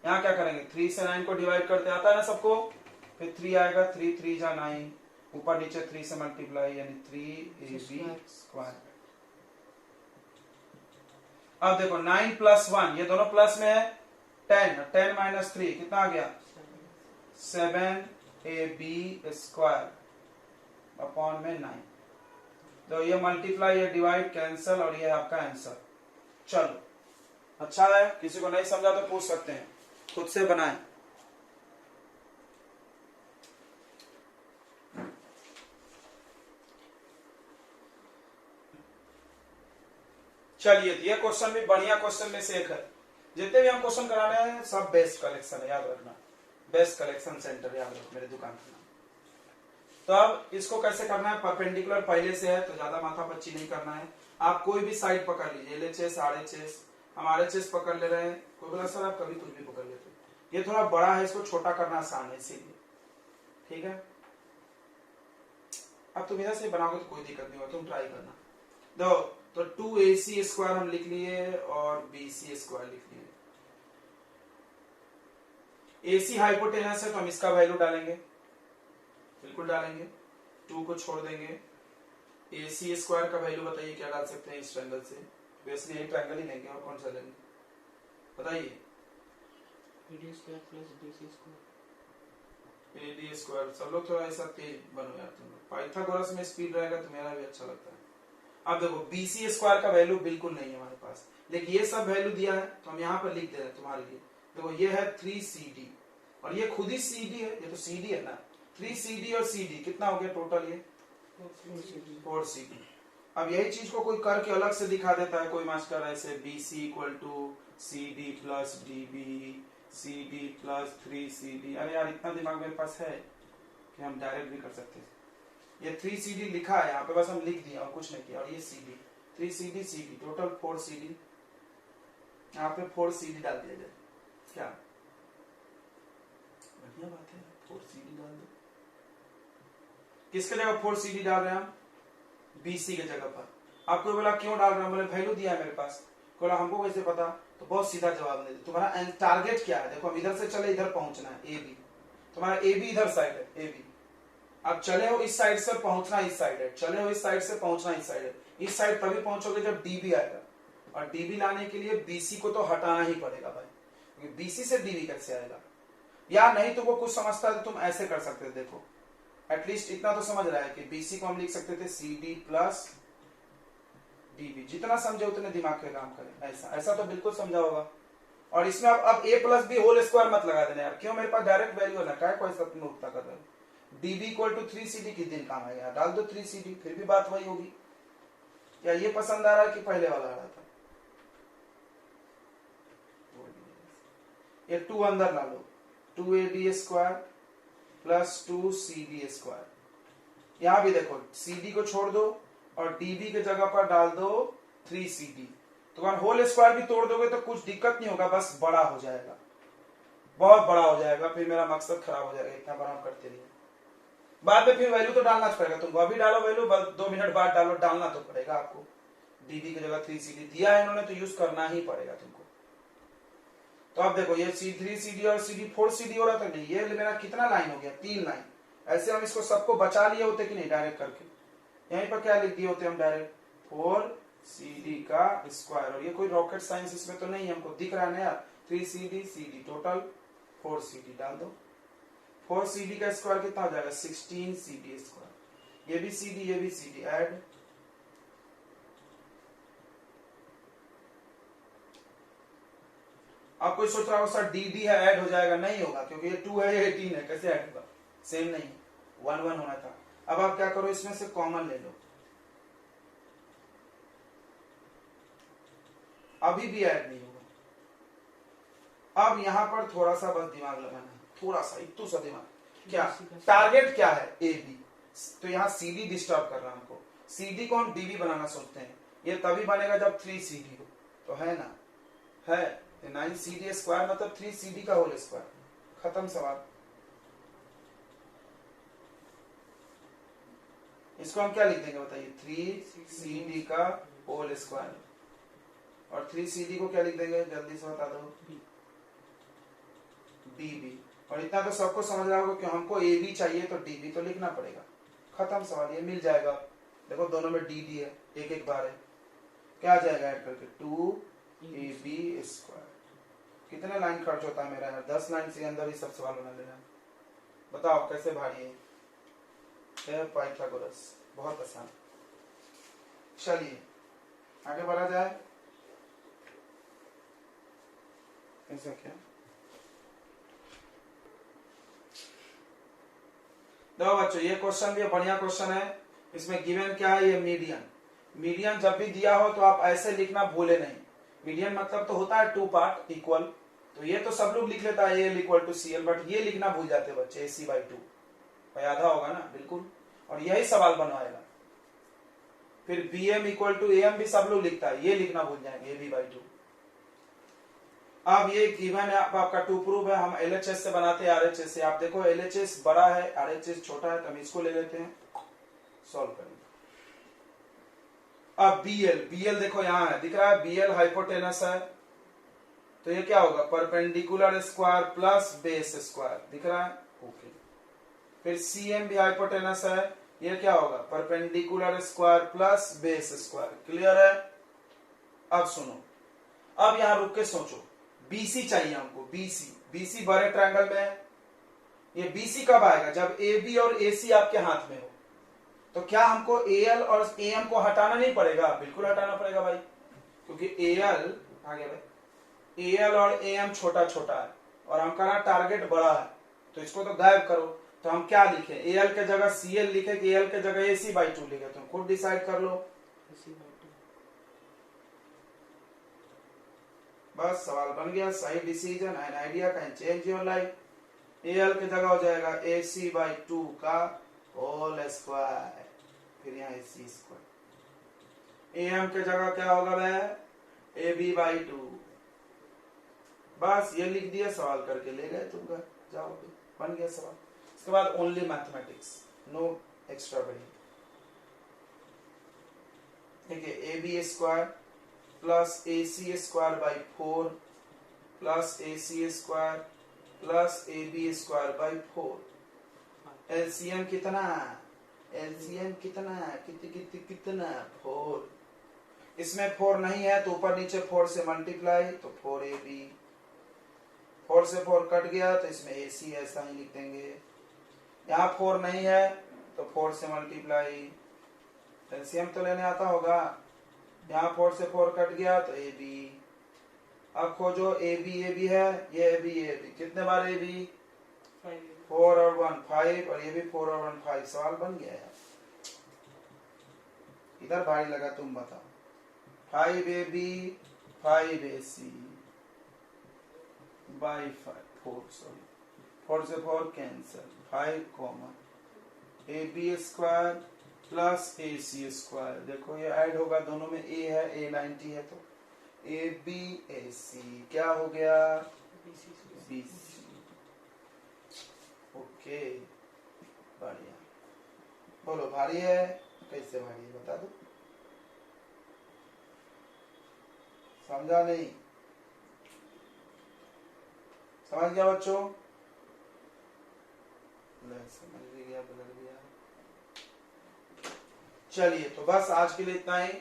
Speaker 1: यहाँ क्या करेंगे, 3 से 9 को डिवाइड करते आता है ना सबको, फिर 3 आएगा, 3 3 जा 9, ऊपर नीचे 3 से मल्टीप्लाई, यानी 3AB स्क्वायर। अब देखो 9 प्लस 1, ये दोनों प्लस में है, 10 माइनस 3 कितना आ गया, 7AB स्क्वायर अपॉन में 9। तो ये मल्टीप्लाई, ये डिवाइड, कैंसल, और ये आपका आंसर। चलो अच्छा है, किसी को नहीं समझा तो पूछ सकते हैं, खुद से बनाएं। चलिए, ये क्वेश्चन भी बढ़िया क्वेश्चन में से एक है, जितने भी हम क्वेश्चन करा रहे हैं सब बेस्ट कलेक्शन है, याद रखना, बेस्ट कलेक्शन सेंटर याद रखो, मेरे दुकान का नाम। तो अब इसको कैसे करना है, परपेंडिकुलर पहले से है तो ज्यादा माथापच्ची नहीं करना है। आप कोई भी साइड पकड़ लीजिए, LHS RHS, हम RHS पकड़ ले रहे हैं, कोई बोला सर आप कभी कुछ भी पकड़ लेते, ये थोड़ा बड़ा है, इसको छोटा करना आसान है इसीलिए, ठीक है। अब तुम इधर से बनाओगे तो कोई दिक्कत नहीं होगा, तुम ट्राई करना। दो तो 2AC स्क्वायर हम लिख लिए और BC स्क्वायर लिख लिए। AC हाइपोटेनस है तो हम इसका वैल्यू डालेंगे, बिल्कुल डालेंगे, 2 को छोड़ देंगे। AC स्क्वायर का वैल्यू बताइए क्या डाल सकते हैं इस ट्रायंगल से, वैसे यही ट्रायंगल ही लेंगे, और कौन सा लेंगे बताइए।
Speaker 2: AD square plus BC square,
Speaker 1: AD square, सब लोग थोड़ा ऐसा तेज बनो यार, तुम लोग पाइथागोरस में स्पीड रहेगा तो मेरा भी अच्छा लगता है। अब देखो BC स्क्वायर का वैल्यू बिल्कुल नहीं है हमारे पास, लेकिन ये सब वैल्यू दिया है तो हम यहाँ पर लिख दे रहे हैं तुम्हारे लिए। देखो ये है 3CD और ये खुद ही CD है, ये तो CD है ना, 3CD और CD कितना हो गया टोटल, ये 4CD। अब यही चीज को कोई करके अलग से दिखा देता है कोई मास्टर, ऐसे BC equal to CD plus DB, CD plus 3CD। अरे यार इतना दिमाग मेरे पास है कि हम डायरेक्ट भी कर सकते हैं। ये 3CD लिखा है यहाँ पे, बस हम लिख दिया और कुछ नहीं किया, और ये CD 3CD CD total 4CD यहाँ पे 4CD डाल दिया जाए, क्या बढ़िया बात है, 4CD डाल दो। किसके जगह 4CD डाल रहे हैं हम? BC के जगह पर। आपको बोला क्यों डाल रहे हैं, बोले वैल्यू दिया है मेरे पास। बोला हमको कैसे पता, तो बहुत सीधा जवाब दे दे, तुम्हारा टारगेट क्या है। देखो हम इधर से चले, इधर पहुंचना है, AB, तुम्हारा AB इधर साइड है, AB। अब चले हो इस साइड से, पहुंचना इस साइड है, चले हो इस साइड से, पहुंचना इस साइड है। इस साइड तभी पहुंचोगे जब DB आएगा, और DB लाने के लिए BC को तो हटाना ही पड़ेगा भाई, क्योंकि BC से DB कैसे आएगा। या नहीं तो वो कुछ समझता है तो तुम ऐसे कर सकते थे, देखो एटलीस्ट इतना तो समझ रहा है कि BC को हम लिख सकते थे CD प्लस DB। जितना समझे उतने दिमाग के काम करें, ऐसा ऐसा तो बिल्कुल समझा होगा। और इसमें अब A plus B whole square मत लगा देना यार, क्यों, मेरे पास डायरेक्ट वैल्यू है ना, क्या कोई सब मूर्खता कर रहे हो। DB इक्वल टू 3CD किस दिन काम आएगा, डाल दो 3CD, फिर भी बात वही होगी। क्या ये पसंद आ रहा है कि पहले वाला आ रहा था? ये 2 अंदर ला लो, 2AB square plus 2CD square. यहां भी देखो CD को छोड़ दो और DB के जगह पर डाल दो 3CD। तो अगर होल स्क्वायर भी तोड़ दोगे तो कुछ दिक्कत नहीं होगा, बस बड़ा हो जाएगा, बहुत बड़ा हो जाएगा, फिर मेरा मकसद खराब हो जाएगा, इतना बड़ा हम करते नहीं। बाद में फिर वैल्यू तो डालना पड़ेगा तुमको, अभी डालो वैल्यू, 2 मिनट बाद डालो, डालना तो पड़ेगा आपको। DB की जगह 3CD दिया है इन्होंने, तो यूज करना ही पड़ेगा तुमको। तो अब देखो ये 3CD और CD 4CD हो रहा था, नहीं ये मेरा कितना लाइन हो गया, 3 लाइन। ऐसे हम इसको सबको बचा लिए होते कि नहीं डायरेक्ट करके, यहीं पर क्या लिख दिए होते हम डायरेक्ट 4CD का स्क्वायर। और ये कोई रॉकेट साइंस इसमें तो नहीं, हमको दिख रहा है ना यार, 3CD CD टोटल 4CD डाल दो। 4CD का स्क्वायर कितना हो जाएगा, 16CD स्क्वायर। ये भी CD ये भी CD ऐड, आप कोई सोच रहा हो सर DD है ऐड हो जाएगा, नहीं होगा, क्योंकि ये 2 है ये 18 है, कैसे ऐड होगा, सेम नहीं, 1 1 होना था। अब आप क्या करो, इसमें से कॉमन ले लो, अभी भी ऐड नहीं होगा। अब यहां पर थोड़ा सा बस दिमाग लगाना है, थोड़ा सा, इतू सा दिमाग। क्या टारगेट क्या है, AB, तो यहाँ CD डिस्टर्ब कर रहा है हमको, CD को हम DB बनाना सोचते हैं, ये तभी बनेगा जब 3CD हो, तो है ना, है 9CD स्क्वायर मतलब 3CD का होल स्क्वायर, खत्म सवाल। इसको हम क्या लिख देंगे बताइए, 3CD का होल स्क्वायर, और 3CD को क्या लिख देंगे, जल्दी से बता दो, DB। और इतना तो सबको समझ रहा होगा कि हमको AB चाहिए तो DB तो लिखना पड़ेगा, खत्म सवाल, ये मिल जाएगा। देखो दोनों में DD है, एक एक बार है, क्या आ जाएगा ऐड करके, 2AB स्क्वायर। कितने लाइन खर्च होता है मेरा यार, 10 लाइन से अंदर ही सब सवाल बना लेना। बताओ कैसे भारी है पाइथागोरस, बहुत आसान। चलिए आगे बढ़ा जाए, ऐसा क्या, देखो बच्चों ये क्वेश्चन भी बढ़िया क्वेश्चन है। इसमें गिवन क्या है, ये मीडियन। मीडियन जब भी दिया हो तो आप ऐसे लिखना भूले नहीं, मीडियन मतलब तो होता है 2 पार्ट इक्वल, तो ये तो सब लोग लिख लेता है AL equal to CL, but ये लिखना भूल जाते बच्चे, AC/2 भाई, आधा होगा ना बिल्कुल, और यही सवाल बनवाएगा। फिर BM इक्वल टू AM भी सब लोग लिखता है, ये लिखना भूल जाएंगे, AB/2। अब ये गिवन है, आपका 2 प्रूफ है, हम LHS से बनाते हैं RHS से। आप देखो LHS बड़ा है RHS छोटा है, तो हम इसको ले लेते हैं, सॉल्व करेंगे। अब BL देखो यहाँ है, दिख रहा है, BL हाइपोटेनस है, तो ये क्या होगा, perpendicular square plus base square, दिख रहा है, ओके। फिर CM भी हाइपोटेनस है, ये क्या होगा, perpendicular square plus base square, clear है। अब सुनो, अब यहां रुक के सोचो, BC चाहिए हमको, BC बड़े ट्रायंगल में है, ये BC कब आएगा, जब AB और AC आपके हाथ में हो। तो क्या हमको AL और AM को हटाना नहीं पड़ेगा, बिल्कुल हटाना पड़ेगा भाई, क्योंकि AL आगे भाई, AL और AM छोटा छोटा है और हमारा टारगेट बड़ा है, तो इसको तो गायब करो। तो हम क्या लिखे, AL के जगह CL लिखे कि AL के जगह AC/2 लिखे, तुम खुद डिसाइड कर लो। बस सवाल बन गया, सही decision and idea can change your life. AL की जगह हो जाएगा AC/2 का होल स्क्वायर, फिर यहाँ AC स्क्वायर। AM की जगह क्या होगा भाई, AB/2, बस ये लिख दिया, सवाल करके ले गए तुम घर, जाओ बन गया सवाल। इसके बाद ओनली मैथमेटिक्स, नो एक्स्ट्रा बड़ी। ठीक है, A B square plus A C square by 4 plus A C square plus A B square by 4। LCM कितना, एलसीएम कितना, कितना 4। इसमें 4 नहीं है तो ऊपर नीचे 4 से मल्टीप्लाई, तो 4ab। 4 से 4 कट गया तो इसमें ac ऐसा ही लिख देंगे। यहाँ 4 नहीं है तो 4 से मल्टीप्लाई, एलसीएम तो लेने आता होगा। यहाँ 4 से 4 कट गया तो ab। अब खोजो ab है, ये ab कितने बार ab, 4 और 1 5, और ये भी 4 और 1 5। सवाल बन गया यार, इधर भारी लगा तुम बताओ। 5ab 5ac बाई 4, सॉरी 4 से 4 cancel, 5 common, ab square plus ac square. देखो ये ऐड होगा, दोनों में a है, a 90 है, तो ab ac क्या हो गया, bc। ओके बढ़िया। बोलो भारी है कैसे भारी है बता दो, समझा नहीं, समझ गया बच्चों, समझ भी गया, बदल गया। चलिए तो बस आज के लिए इतना ही।